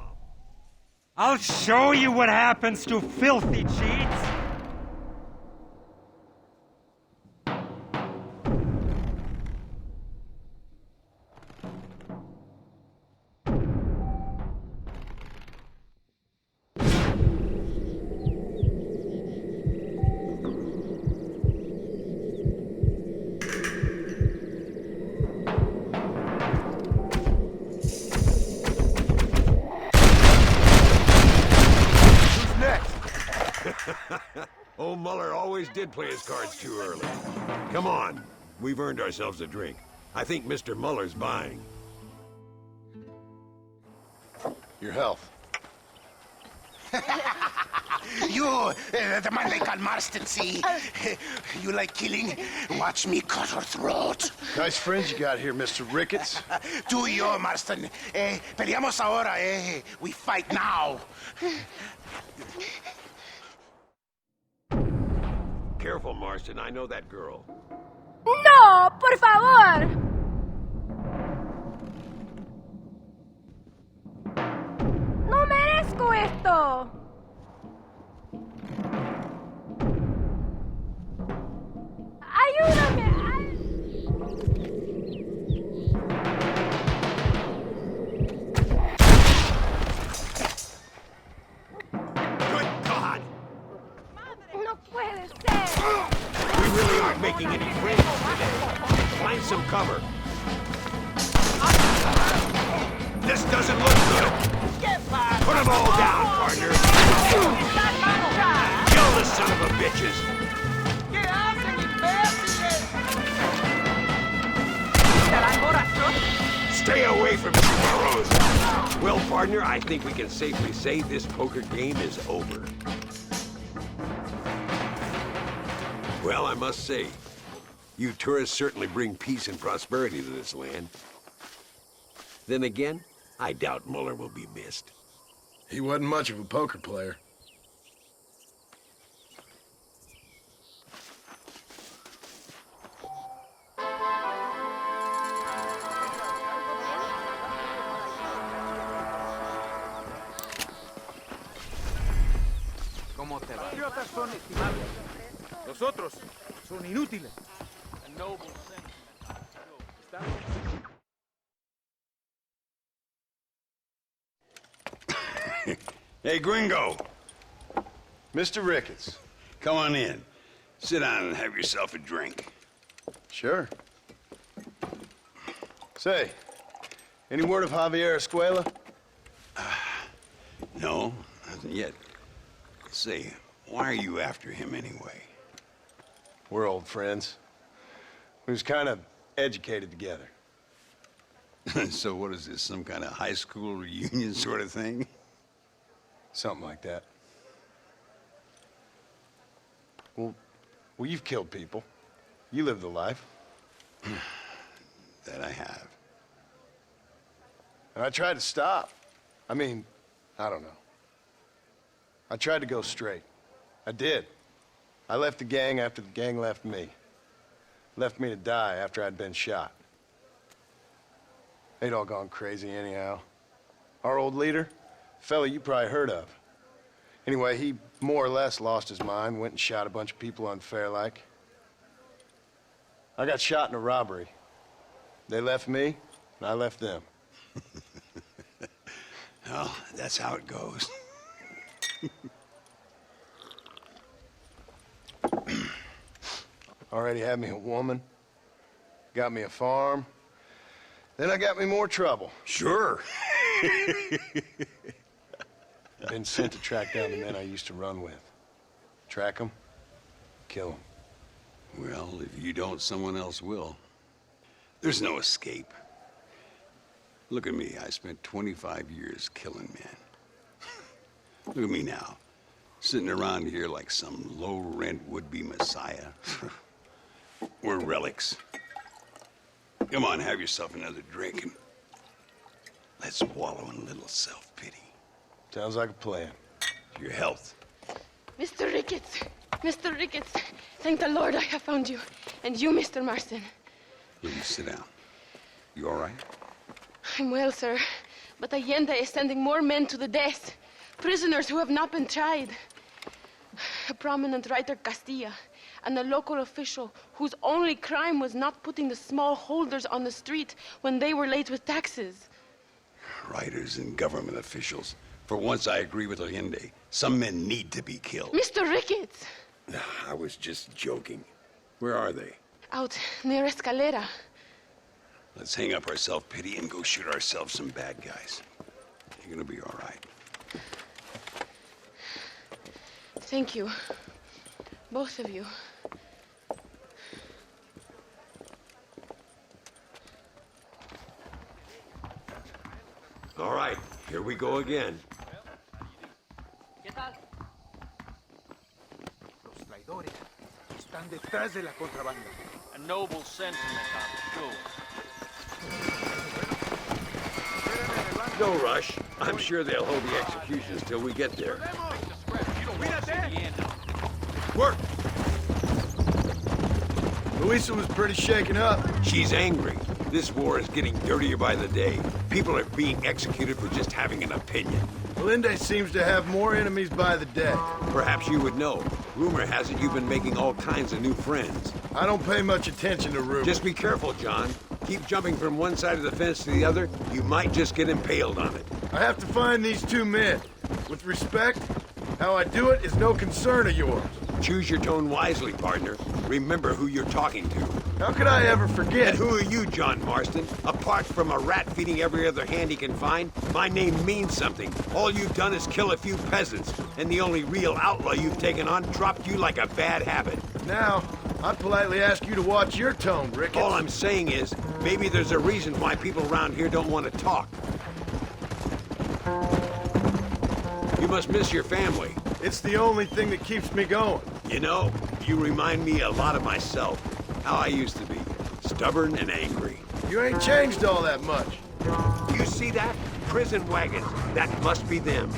I'll show you what happens to filthy cheats. Old Muller always did play his cards too early. Come on. We've earned ourselves a drink. I think Mr. Muller's buying. Your health. You, the man they call Marston, see? You like killing? Watch me cut her throat. Nice friends you got here, Mr. Ricketts. Tú y yo, Marston. Peleamos ahora, We fight now. Careful, Marston. I know that girl. ¡No! ¡Por favor! ¡No merezco esto! ¡Ayúdame! Good God! ¡No puede ser! We really aren't making any friends today. Find some cover. Stay away from Chupa Rosa. Well, partner, I think we can safely say this poker game is over. Well, I must say, you tourists certainly bring peace and prosperity to this land. Then again, I doubt Muller will be missed. He wasn't much of a poker player. Los patriotas son estimables. Los otros son inútiles. Hey, Gringo. Mr. Ricketts. Come on in. Sit down and have yourself a drink. Sure. Say, any word of Javier Escuela? No, nothing yet. Say, why are you after him anyway? We're old friends. We was kind of educated together. So what is this, some kind of high school reunion sort of thing? Something like that. Well, you've killed people. You lived the life. That I have. And I tried to stop. I mean, I don't know. I tried to go straight. I did. I left the gang after the gang left me. Left me to die after I'd been shot. They'd all gone crazy anyhow. Our old leader, fella you probably heard of. Anyway, he more or less lost his mind, went and shot a bunch of people unfair like. I got shot in a robbery. They left me, and I left them. Well, that's how it goes. Already had me a woman, got me a farm, then I got me more trouble. Sure. Been sent to track down the men I used to run with. Track them, kill them. Well, if you don't, someone else will. There's no escape. Look at me, I spent 25 years killing men. Look at me now, sitting around here like some low-rent would-be messiah. We're relics. Come on, have yourself another drink and let's wallow in a little self-pity. Sounds like a plan. Your health. Mr. Ricketts! Mr. Ricketts! Thank the Lord I have found you. And you, Mr. Marston. Please sit down. You all right? I'm well, sir. But Allende is sending more men to the death. Prisoners who have not been tried. A prominent writer, Castilla, and a local official whose only crime was not putting the small holders on the street when they were late with taxes. Writers and government officials. For once, I agree with Allende. Some men need to be killed. Mr. Ricketts! I was just joking. Where are they? Out near Escalera. Let's hang up our self-pity and go shoot ourselves some bad guys. You're gonna be all right. Thank you. Both of you. All right, here we go again. Los traidores están detrás de la contrabanda. A noble sentiment, I'm sure. No rush. I'm sure they'll hold the executions till we get there. Work! Luisa was pretty shaken up. She's angry. This war is getting dirtier by the day. People are being executed for just having an opinion. Allende seems to have more enemies by the day. Perhaps you would know. Rumor has it you've been making all kinds of new friends. I don't pay much attention to rumors. Just be careful, John. Keep jumping from one side of the fence to the other, you might just get impaled on it. I have to find these two men. With respect, how I do it is no concern of yours. Choose your tone wisely, partner. Remember who you're talking to. How could I ever forget? And who are you, John Marston? Apart from a rat feeding every other hand he can find, my name means something. All you've done is kill a few peasants, and the only real outlaw you've taken on dropped you like a bad habit. Now, I'd politely ask you to watch your tone, Ricketts. All I'm saying is, maybe there's a reason why people around here don't want to talk. You must miss your family. It's the only thing that keeps me going. You know, you remind me a lot of myself. How I used to be. Stubborn and angry. You ain't changed all that much. You see that? Prison wagons. That must be them.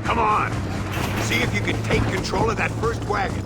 Come on! See if you can take control of that first wagon.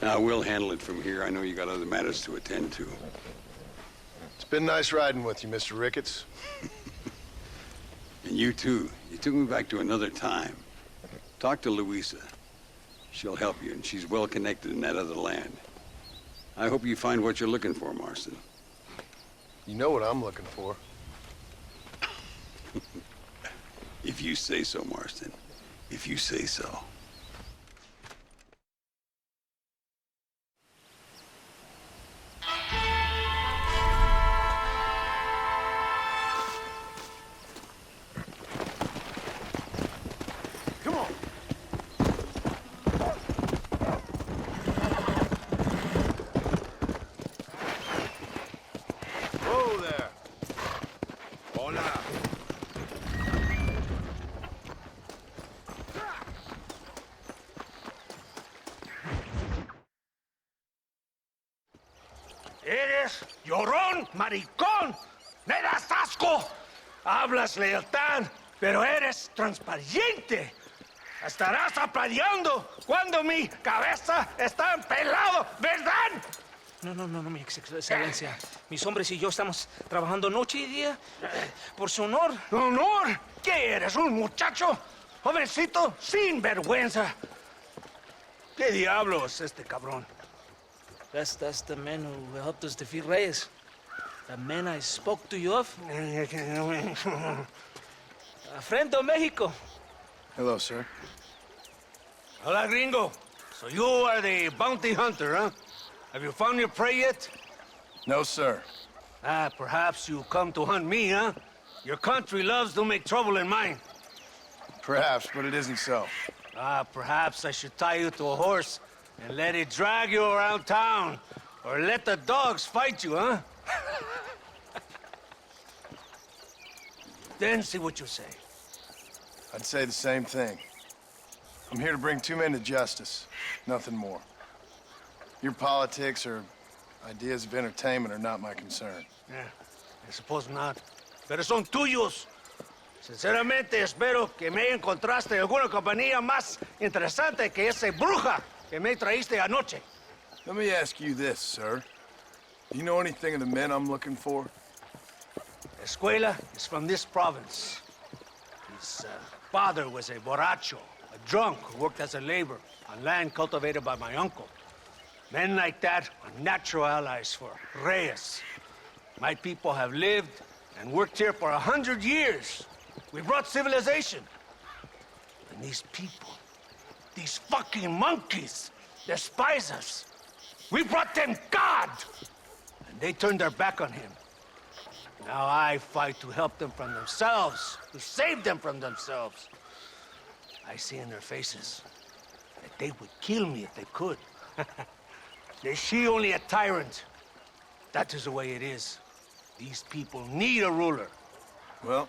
Now, we'll handle it from here. I know you got other matters to attend to. It's been nice riding with you, Mr. Ricketts. And you too. You took me back to another time. Talk to Louisa. She'll help you, and she's well connected in that other land. I hope you find what you're looking for, Marston. You know what I'm looking for. If you say so, Marston. If you say so. ¡Eres llorón, maricón! ¡Me das asco! Hablas lealtad, pero eres transparente. Estarás aplaudiendo cuando mi cabeza está pelado, ¿verdad? No, mi excelencia. Mis hombres y yo estamos trabajando noche y día por su honor. ¿Honor? ¿Qué eres, un muchacho? Jovencito, sin vergüenza. ¿Qué diablos este cabrón? That's the man who helped us defeat Reyes. The man I spoke to you of. Frente Mexico. Hello, sir. Hola, gringo. So you are the bounty hunter, huh? Have you found your prey yet? No, sir. Perhaps you come to hunt me, huh? Your country loves to make trouble in mine. Perhaps, but it isn't so. Perhaps I should tie you to a horse and let it drag you around town. Or let the dogs fight you, huh? Then see what you say. I'd say the same thing. I'm here to bring two men to justice, nothing more. Your politics or ideas of entertainment are not my concern. Yeah, I suppose not. Pero son tuyos. Sinceramente, espero que me encontraste alguna compañía más interesante que esa bruja que me traíste anoche. Let me ask you this, sir. Do you know anything of the men I'm looking for? Escuela is from this province. His father was a borracho, a drunk who worked as a laborer on land cultivated by my uncle. Men like that are natural allies for Reyes. My people have lived and worked here for 100 years. We brought civilization. And these people, these fucking monkeys, despise us. We brought them God! And they turned their back on him. Now I fight to help them from themselves, to save them from themselves. I see in their faces that they would kill me if they could. Is she only a tyrant? That is the way it is. These people need a ruler. Well,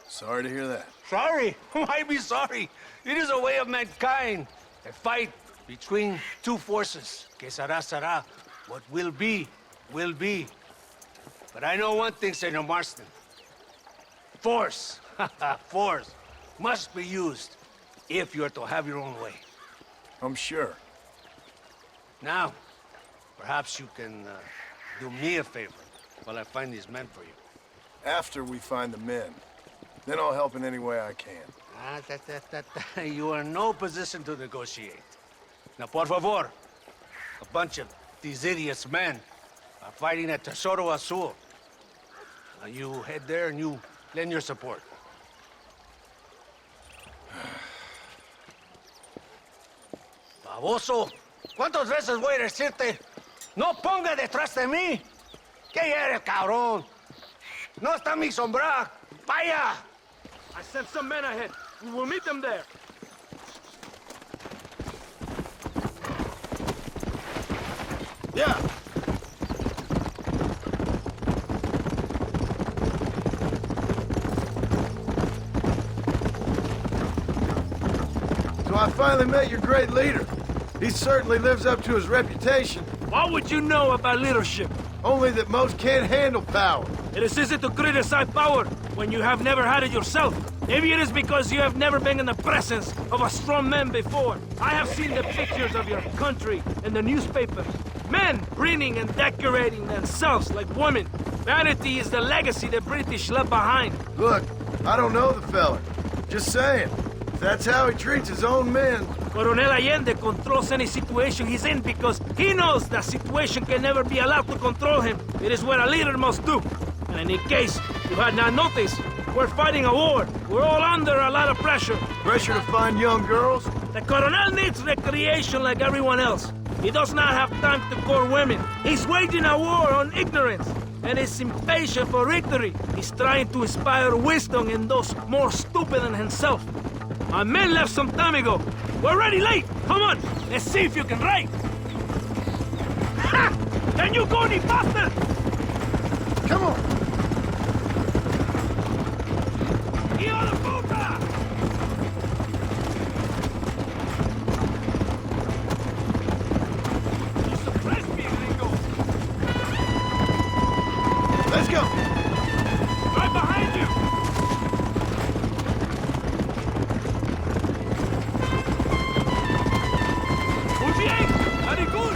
sorry to hear that. Sorry? Why be sorry? It is a way of mankind. A fight between two forces. Que será, será. What will be, will be. But I know one thing, Senor Marston. Force, force, must be used if you're to have your own way. I'm sure. Now, perhaps you can do me a favor while I find these men for you. After we find the men, then I'll help in any way I can. You are in no position to negotiate. Now, por favor, a bunch of these idiots men are fighting at Tesoro Azul. Now you head there and you lend your support. Baboso, ¿cuántas veces voy a decirte? No ponga detrás de mí. ¿Qué eres, cabrón? No está mi sombra. Vaya. I sent some men ahead. We will meet them there. Yeah. So I finally met your great leader. He certainly lives up to his reputation. What would you know about leadership? Only that most can't handle power. It is easy to criticize power when you have never had it yourself. Maybe it is because you have never been in the presence of a strong man before. I have seen the pictures of your country in the newspapers. Men preening and decorating themselves like women. Vanity is the legacy the British left behind. Look, I don't know the fella. Just saying. If that's how he treats his own men. Coronel Allende controls any situation he's in because he knows that situation can never be allowed to control him. It is what a leader must do. And in case you had not noticed, we're fighting a war. We're all under a lot of pressure. Pressure to find young girls? The Coronel needs recreation like everyone else. He does not have time to court women. He's waging a war on ignorance and is impatient for victory. He's trying to inspire wisdom in those more stupid than himself. My men left some time ago. We're already late. Come on, let's see if you can write. Ha! Can you go any faster? Come on. ¡Hijo de puta! You suppressed me, gringo. Let's go. Right behind you. Muy bien. Very good.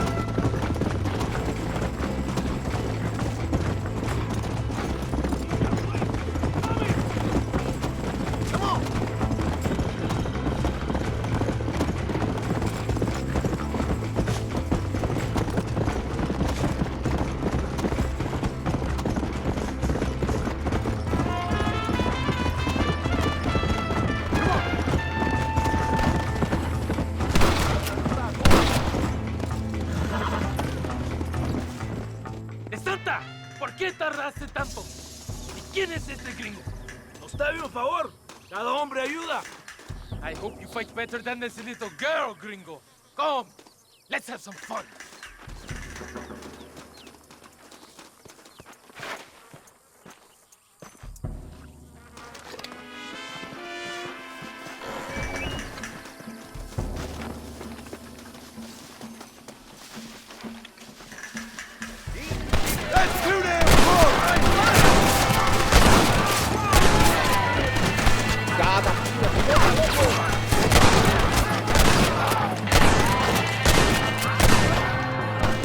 ¿Quién es este gringo? Nos debe un favor. Cada hombre ayuda. I hope you fight better than this little girl, gringo. Come, let's have some fun. That's too damn close!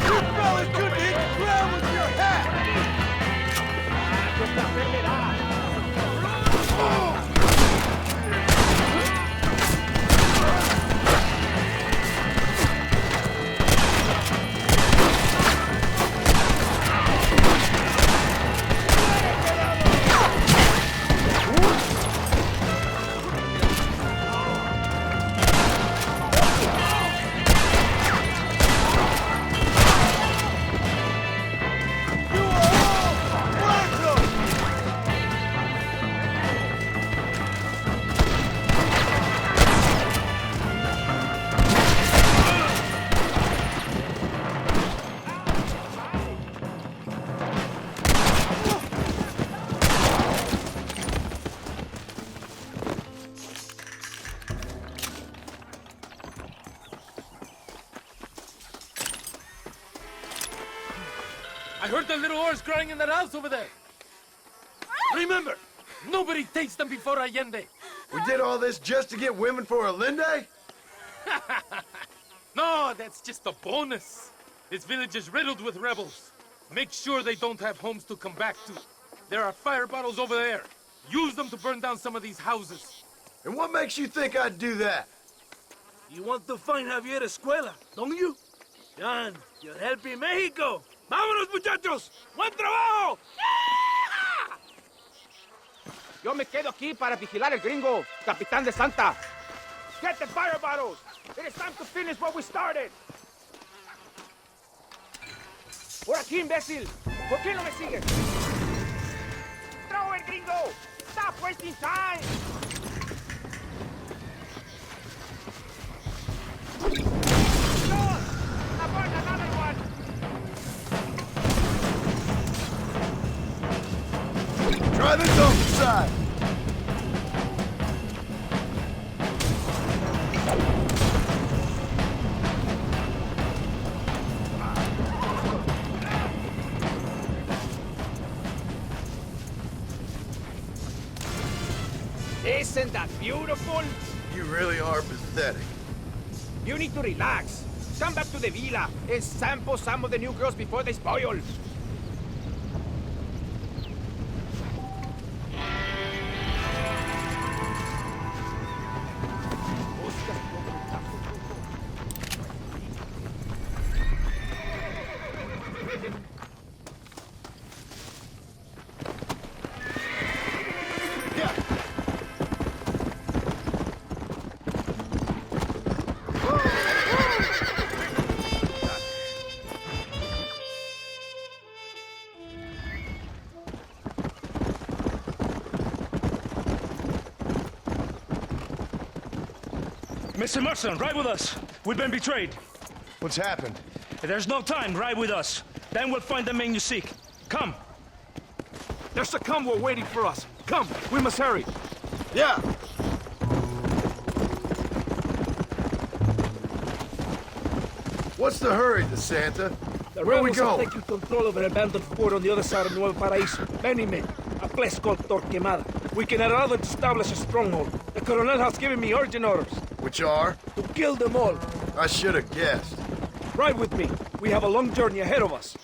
You fellas couldn't hit the ground with your hat! You are all welcome! I heard the little horse crying in that house over there. Remember, nobody takes them before Allende. We did all this just to get women for Allende? No, that's just a bonus. This village is riddled with rebels. Make sure they don't have homes to come back to. There are fire bottles over there. Use them to burn down some of these houses. And what makes you think I'd do that? You want to find Javier Escuela, don't you? John, you're helping Mexico. ¡Vámonos, muchachos! ¡Buen trabajo! Yo me quedo aquí para vigilar el gringo, Capitán de Santa. Get the fire bottles. It is time to finish what we started. Por aquí, imbécil. ¿Por qué no me sigues? Throw it, gringo. Stop wasting time. John, I burned another one. Try this on the side. Isn't that beautiful? You really are pathetic. You need to relax. Come back to the villa and sample some of the new girls before they spoil. Mr. Marston, ride with us. We've been betrayed. What's happened? There's no time. Ride with us. Then we'll find the man you seek. Come. There's a convoy waiting for us. Come, we must hurry. Yeah. What's the hurry, DeSanta? The Where we rebels are go? taking control of an abandoned fort on the other side of Nuevo Paraíso. Many men. A place called Torquemada. We can allow them to establish a stronghold. The Colonel has given me urgent orders. Which are? To kill them all. I should have guessed. Ride with me. We have a long journey ahead of us.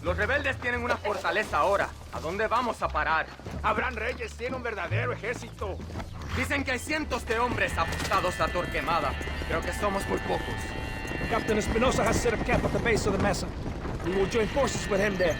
Los rebeldes tienen una fortaleza ahora. ¿A dónde vamos a parar? Abraham Reyes tiene un verdadero ejército. Dicen que hay cientos de hombres apostados a Torquemada. Creo que somos muy pocos. Captain Espinosa has set up camp at the base of the mesa. We will join forces with him there.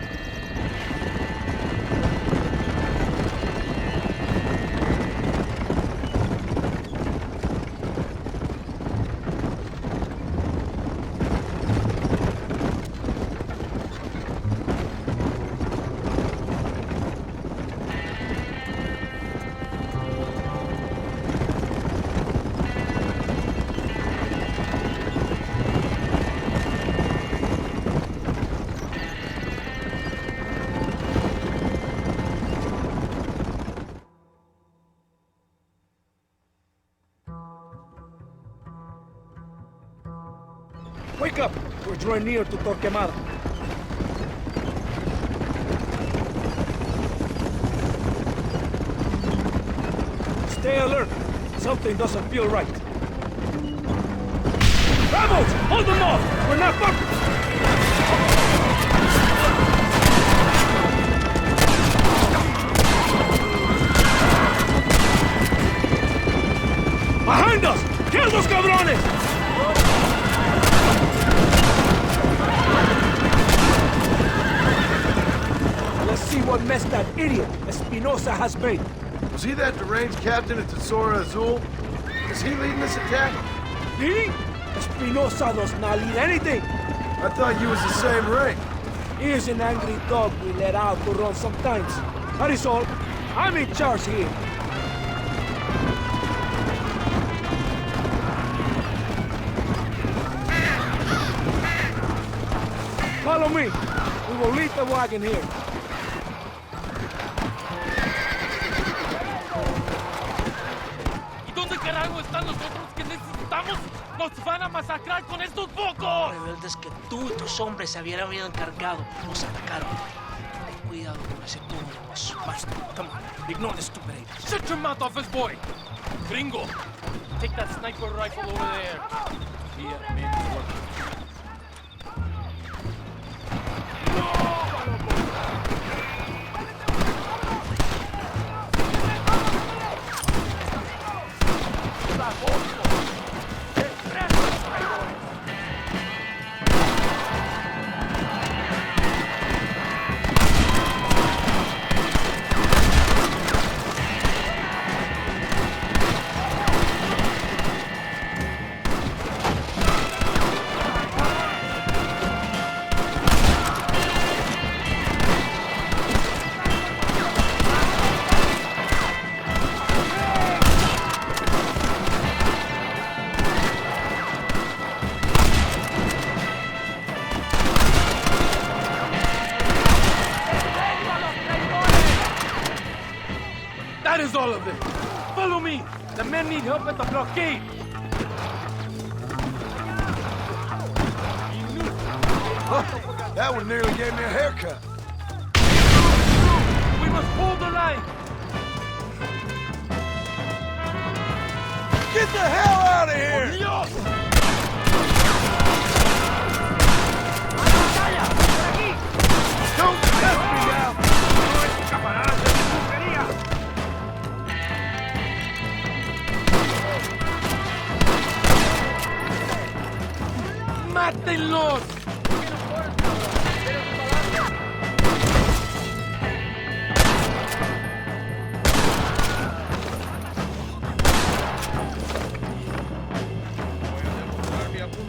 Wake up! We're drawing near to Torquemada. Stay alert. Something doesn't feel right. Rebels! Hold them off! We're not Behind us! Kill those cabrones! Let's see what mess that idiot Espinosa has made. Was he that deranged captain at Tesoro Azul? Is he leading this attack? He? Espinosa does not lead anything. I thought you was the same rank. He is an angry dog we let out to run sometimes. That is all. I'm in charge here. Follow me. We will leave the wagon here. ¿Y dónde carajo están los otros que necesitamos? ¡Nos van a masacrar con estos pocos! Rebeldes que tú y tus hombres se habían encargado nos atacaron. Ten cuidado con ese tono de voz. Master, come on. Ignore the stupid ape. Shut your mouth, office boy! Gringo, take that sniper rifle over there. Here, man's work. That is all of it. Follow me. The men need help at the blockade. Huh, that one nearly gave me a haircut. We must hold the line. Get the hell out of here! Dios! Don't test me now! ¡Mátenlos!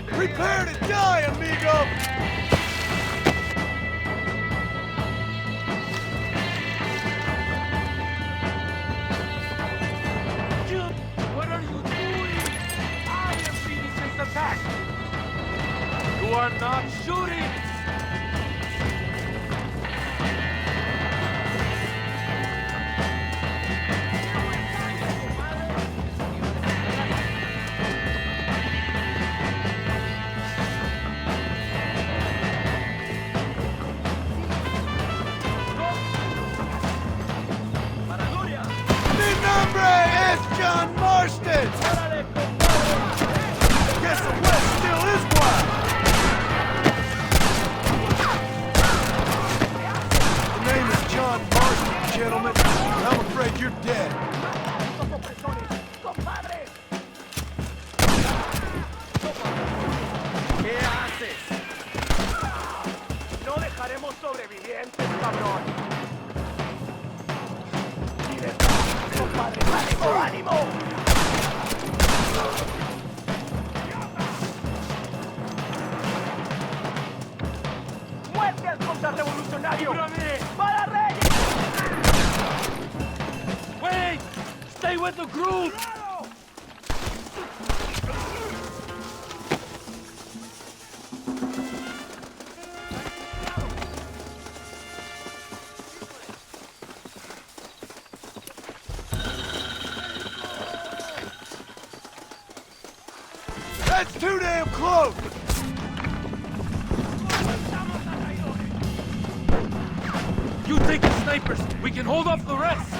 Prepare to die, amigo! Dude, what are you doing? I am leading this attack. You are not shooting! Mi nombre es John Marston! Guess the West still is wild! The name is John Marston, gentlemen. I'm afraid you're dead. ¿Qué haces? No dejaremos sobrevivientes, cabrón. ¡Compadre! ¡Ánimo, ánimo! ¡Muerte al contrarrevolucionario! ¡Para Reyes! Wait! Stay with the group! That's too damn close! snipers. We can hold off the rest.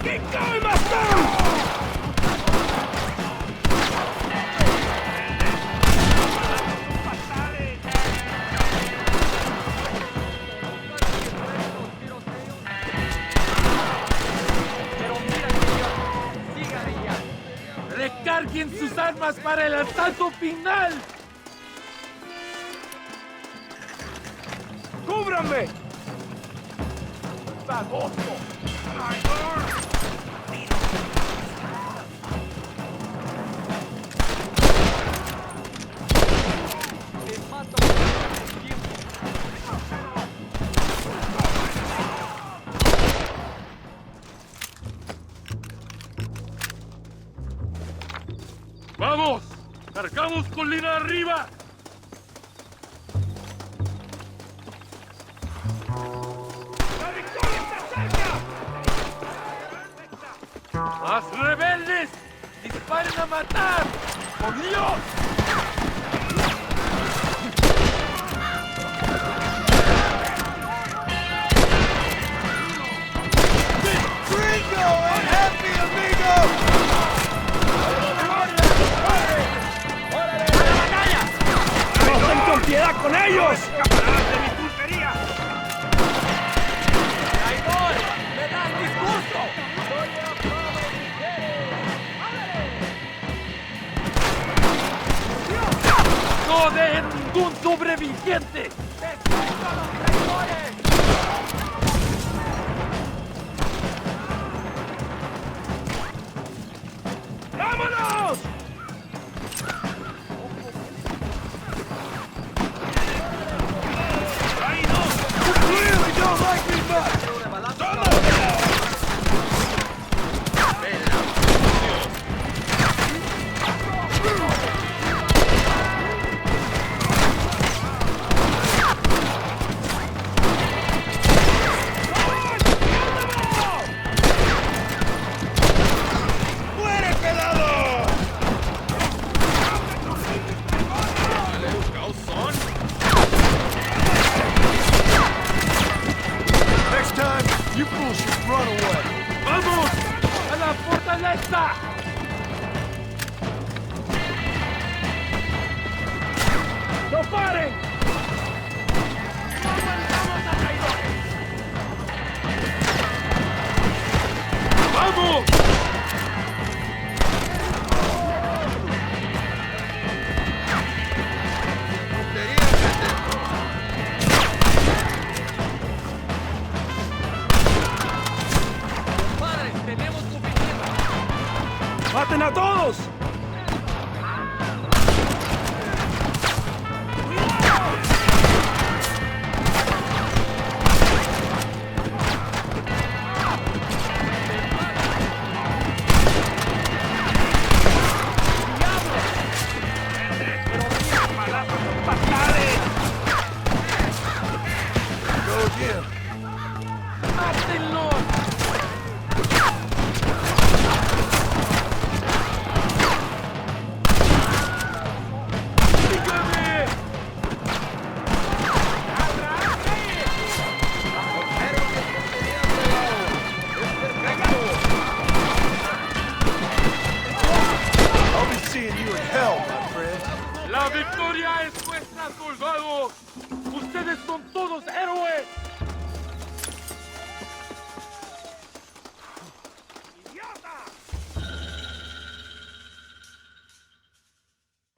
Keep going, Master! Recarguen sus armas para el asalto final. ¡Cúbranme! ¡Baboso! ¡Vamos! ¡Cargamos colina arriba! ¡La victoria está cerca! ¡Más rebeldes! ¡Disparen a matar! ¡Por Dios! ¡Gringo and happy amigo! ¡No ten con piedad con ellos! ¡Camaradas de mi pulpería! ¡Traidor! ¡Me das disgusto! ¡No dejen ningún sobreviviente! ¡Vámonos! Really don't like me much! ¡Muere, pelado! Next time, you fools should run away. ¡Vamos! ¡A la fortaleza! ¡No paren! ¡Vamos! ¡Maten a todos! Go again. ¡Mátenlo! ¡Sígueme! I'll be seeing you in hell, my friend. ¡La victoria es vuestra, soldados! ¡Ustedes son todos héroes!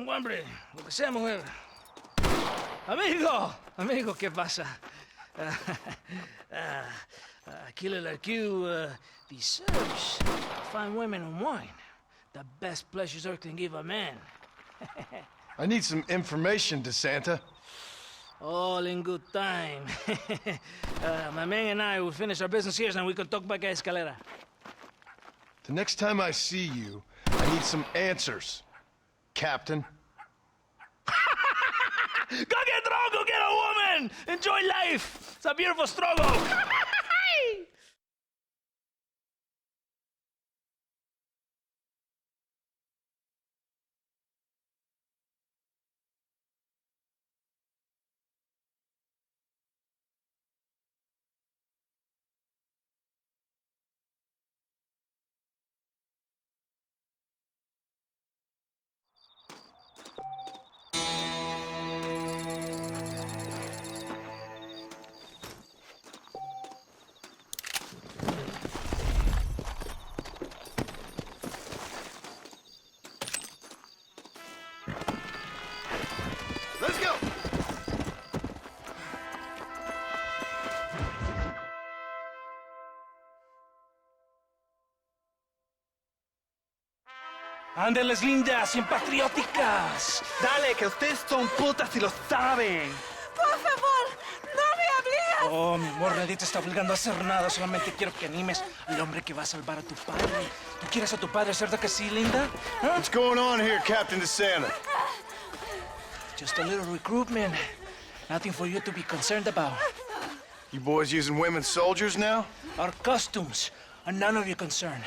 Hombre, lo que sea, mujer. Amigo, amigo, ¿qué pasa? Killer like you deserves fine women and wine. The best pleasures Earth can give a man. I need some information, DeSanta. All in good time. My man and I will finish our business here and we can talk back at Escalera. The next time I see you, I need some answers, Captain. Go get drunk, go get a woman! Enjoy life! It's a beautiful struggle! Ándeles, lindas, bien patrióticas. Dale, que ustedes son putas y lo saben. Por favor, no me hables. Oh, mi amor, nadie te está obligando a hacer nada. Solamente quiero que animes al hombre que va a salvar a tu padre. ¿Tú quieres a tu padre, cierto que sí, linda? Huh? What's going on here, Captain DeSanta? Just a little recruitment. Nothing for you to be concerned about. You boys using women soldiers now? Our costumes are none of your concern.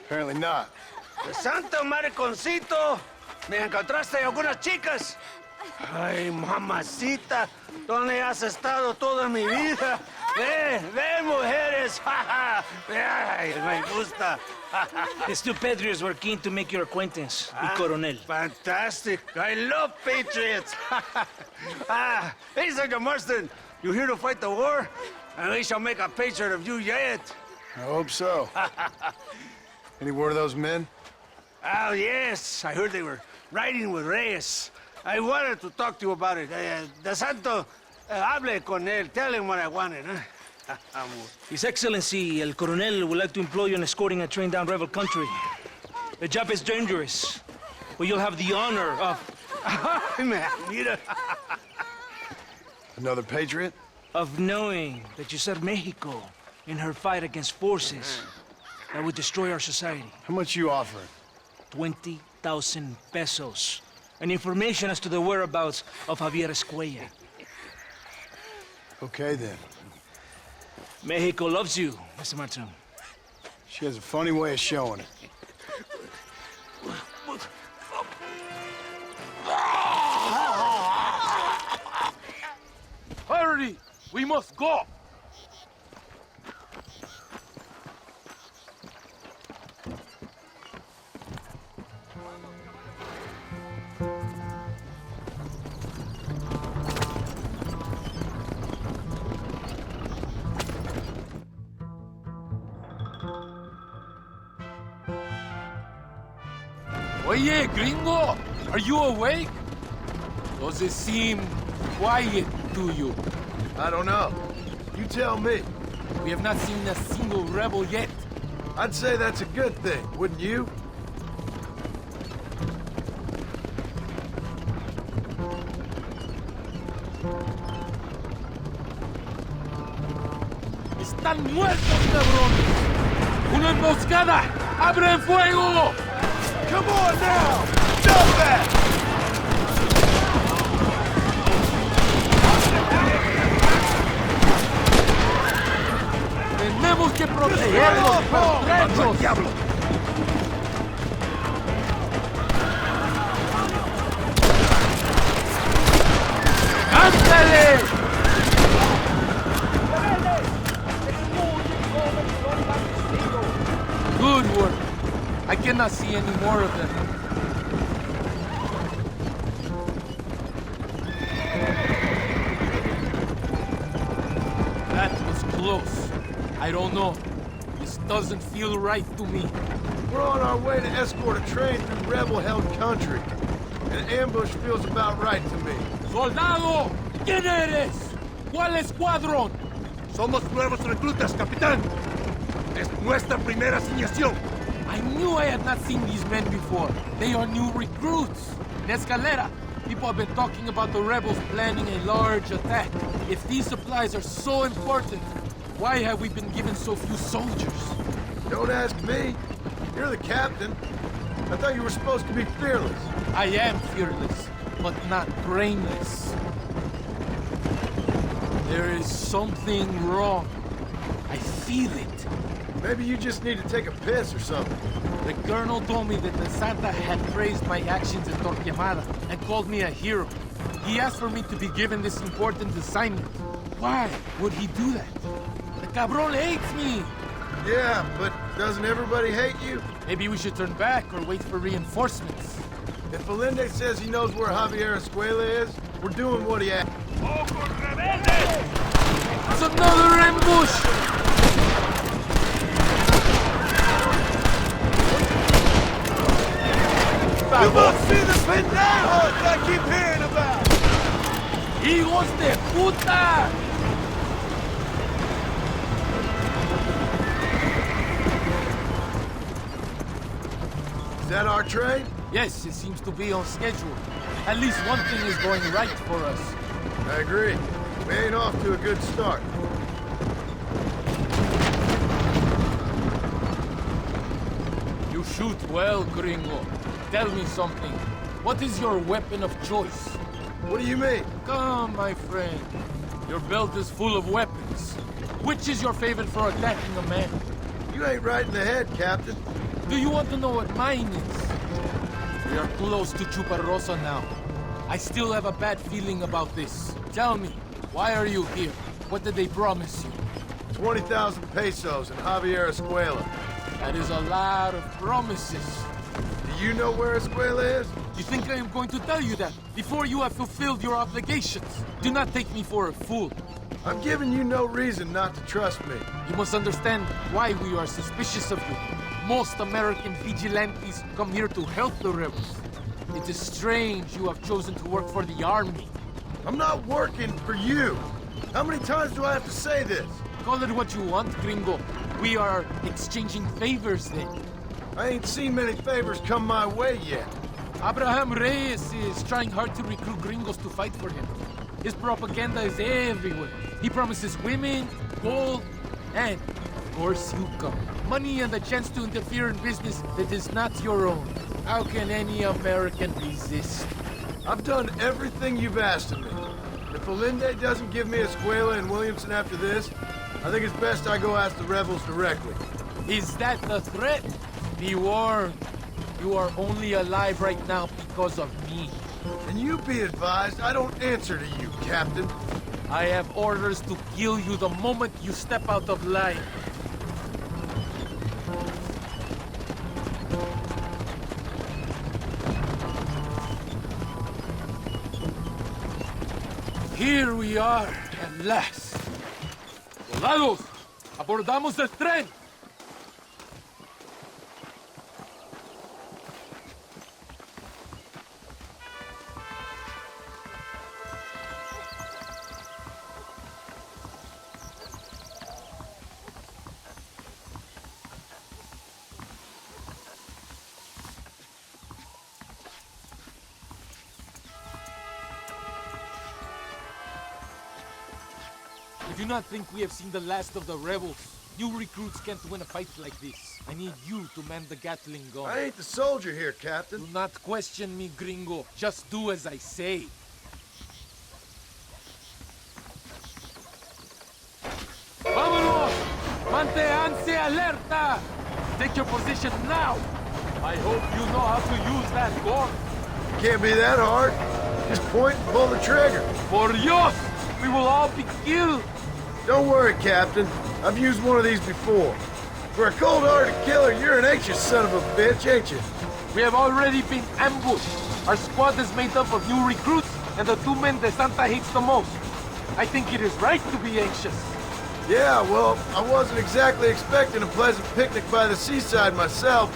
Apparently not. ¡Santo mariconcito! ¿Me encontraste algunas chicas? Ay, mamacita, ¿dónde has estado toda mi vida? Ven, mujeres. Ay, me gusta. These two patriots were keen to make your acquaintance, the Coronel. Fantastic. I love patriots. Hey, Sergeant Marston, you here to fight the war? And we shall make a patriot of you yet. I hope so. Any word of those men? Oh, yes. I heard they were riding with Reyes. I wanted to talk to you about it. De Santo, hable con él. Tell him what I wanted, huh? His Excellency, El Coronel, would like to employ you in escorting a train down rebel country. The job is dangerous, but you'll have the honor of... Mira. Another patriot? Of knowing that you served Mexico in her fight against forces that would destroy our society. How much you offering? 20,000 pesos. And information as to the whereabouts of Javier Escuella. Okay, then. Mexico loves you, Mr. Martin. She has a funny way of showing it. Hurry! We must go! Oye, gringo! Are you awake? Does it seem quiet to you? I don't know. You tell me. We have not seen a single rebel yet. I'd say that's a good thing, wouldn't you? ¡Están muertos, cabrones! ¡Una emboscada! ¡Abren fuego! Come on now! Stop that! ¡Tenemos que proteger los derechos! ¡Diablo! ¡Ándale! Good work. I cannot see any more of them. That was close. I don't know. This doesn't feel right to me. We're on our way to escort a train through rebel-held country. An ambush feels about right to me. ¡Soldado! ¿Quién eres? ¿Cuál escuadrón? Somos nuevos reclutas, capitán. Es nuestra primera asignación. I knew I had not seen these men before. They are new recruits. In Escalera, people have been talking about the rebels planning a large attack. If these supplies are so important, why have we been given so few soldiers? Don't ask me. You're the captain. I thought you were supposed to be fearless. I am fearless, but not brainless. There is something wrong. I feel it. Maybe you just need to take a piss or something. The colonel told me that the Santa had praised my actions at Torquemada and called me a hero. He asked for me to be given this important assignment. Why would he do that? The cabron hates me. Yeah, but doesn't everybody hate you? Maybe we should turn back or wait for reinforcements. If Allende says he knows where Javier Escuela is, we're doing what he asked. It's another ambush! You must see the pendejos I keep hearing about! ¡Hijos de puta! Is that our train? Yes, it seems to be on schedule. At least one thing is going right for us. I agree. We ain't off to a good start. You shoot well, Gringo. Tell me something. What is your weapon of choice? What do you mean? Come, my friend. Your belt is full of weapons. Which is your favorite for attacking a man? You ain't right in the head, Captain. Do you want to know what mine is? We are close to Chuparosa now. I still have a bad feeling about this. Tell me, why are you here? What did they promise you? 20,000 pesos in Javier Escuela. That is a lot of promises. Do you know where Escuela is? You think I am going to tell you that before you have fulfilled your obligations? Do not take me for a fool. I'm giving you no reason not to trust me. You must understand why we are suspicious of you. Most American vigilantes come here to help the rebels. It is strange you have chosen to work for the army. I'm not working for you. How many times do I have to say this? Call it what you want, Gringo. We are exchanging favors then. I ain't seen many favors come my way yet. Abraham Reyes is trying hard to recruit gringos to fight for him. His propaganda is everywhere. He promises women, gold, and, of course, you come. Money and the chance to interfere in business that is not your own. How can any American resist? I've done everything you've asked of me. If Olinde doesn't give me Escuela and Williamson after this, I think it's best I go ask the rebels directly. Is that the threat? Be warned. You are only alive right now because of me. And you be advised, I don't answer to you, Captain. I have orders to kill you the moment you step out of line. Here we are, at last. Soldados, abordamos el tren. I do not think we have seen the last of the rebels. New recruits can't win a fight like this. I need you to man the Gatling gun. I ain't the soldier here, Captain. Do not question me, gringo. Just do as I say. Vámonos! Manténganse alerta! Take your position now! I hope you know how to use that gun. Can't be that hard. Just point and pull the trigger. Por Dios! We will all be killed! Don't worry, Captain. I've used one of these before. For a cold-hearted killer, you're an anxious son of a bitch, ain't you? We have already been ambushed. Our squad is made up of new recruits and the two men that Santa hates the most. I think it is right to be anxious. Yeah, well, I wasn't exactly expecting a pleasant picnic by the seaside myself.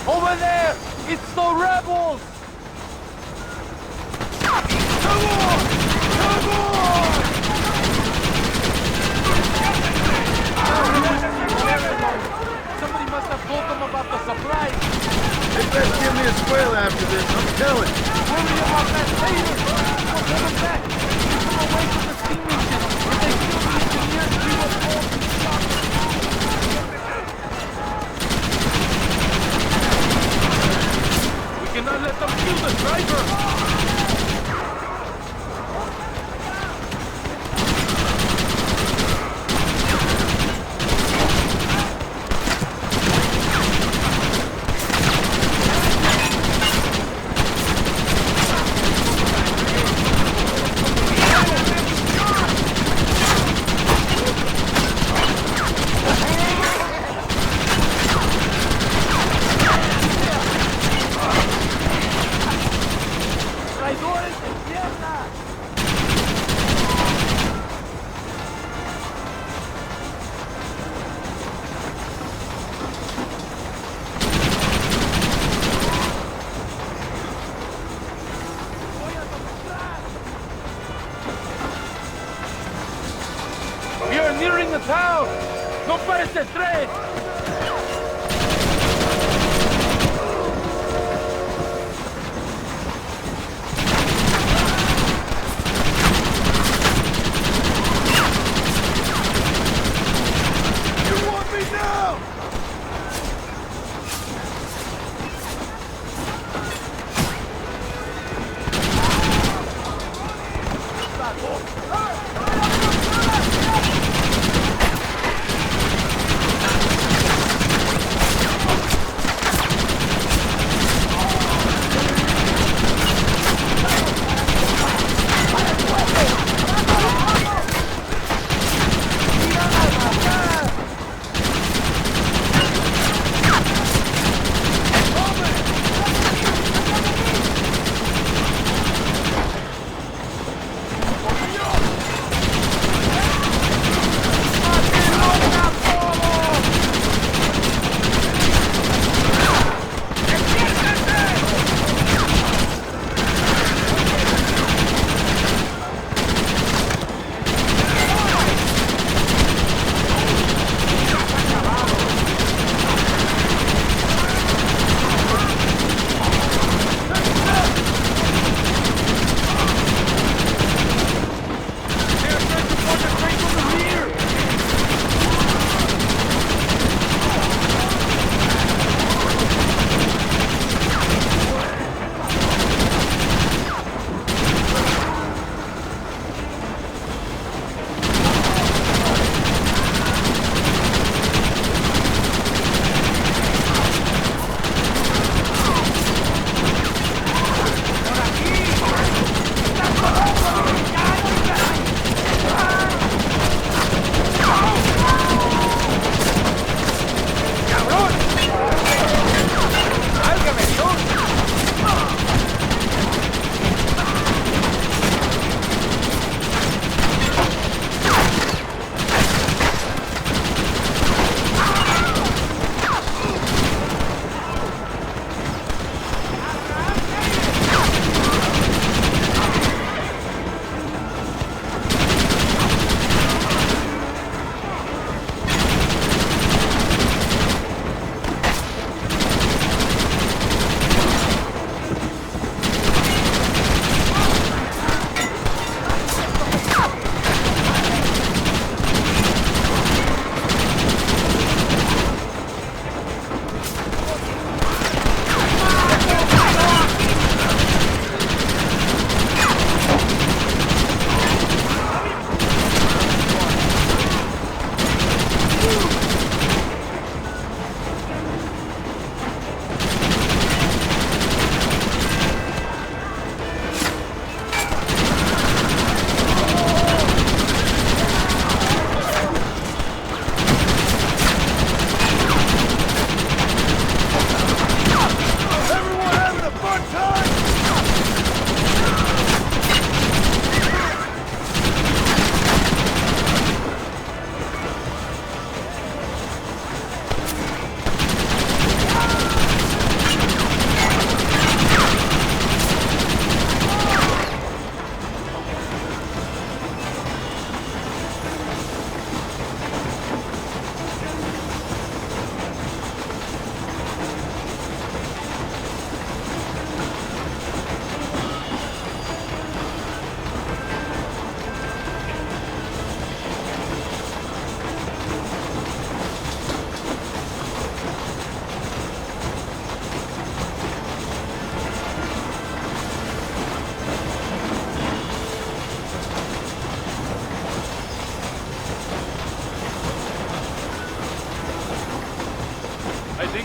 Over there! It's the rebels! Come on! Come on! Somebody must have told them about the supplies. They better give me a squeal after this, I'm telling you. Worry about that later! We'll get them back! Keep them away from the steam engine! If they kill the engineers, we will all be shot! We cannot let them kill the driver! ¡Traidores de mierda! We are nearing the town! ¡No pares el tren!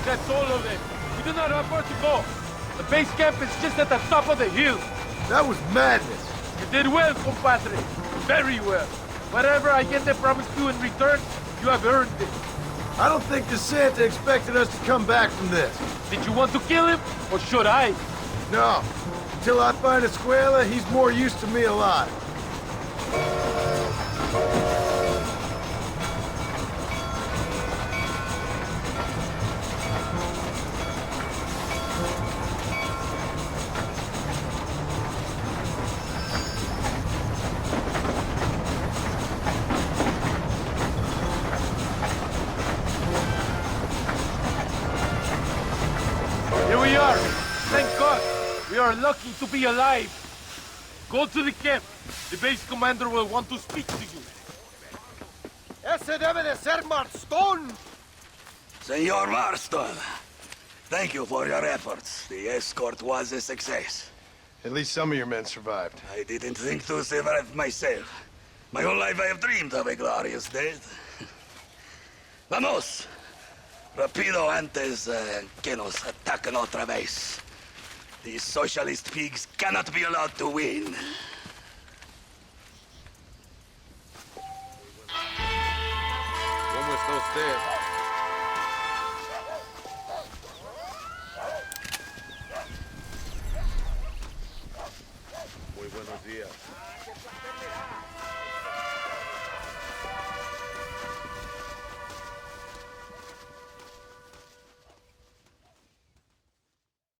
That's all of it. We do not have far to go. The base camp is just at the top of the hill. That was madness. You did well, compadre. Very well. Whatever I get the promise to in return, you have earned it. I don't think the Santa expected us to come back from this. Did you want to kill him, or should I? No. Until I find Escuela, he's more use to me alive. Here we are. Thank God. We are lucky to be alive. Go to the camp. The base commander will want to speak to you. Ese debe de ser Marston! Senor Marston, thank you for your efforts. The escort was a success. At least some of your men survived. I didn't think to survive myself. My whole life I have dreamed of a glorious death. Vamos! Rapido antes que nos ataquen otra vez. These socialist pigs cannot be allowed to win. ¿Cómo está usted? Muy buenos días.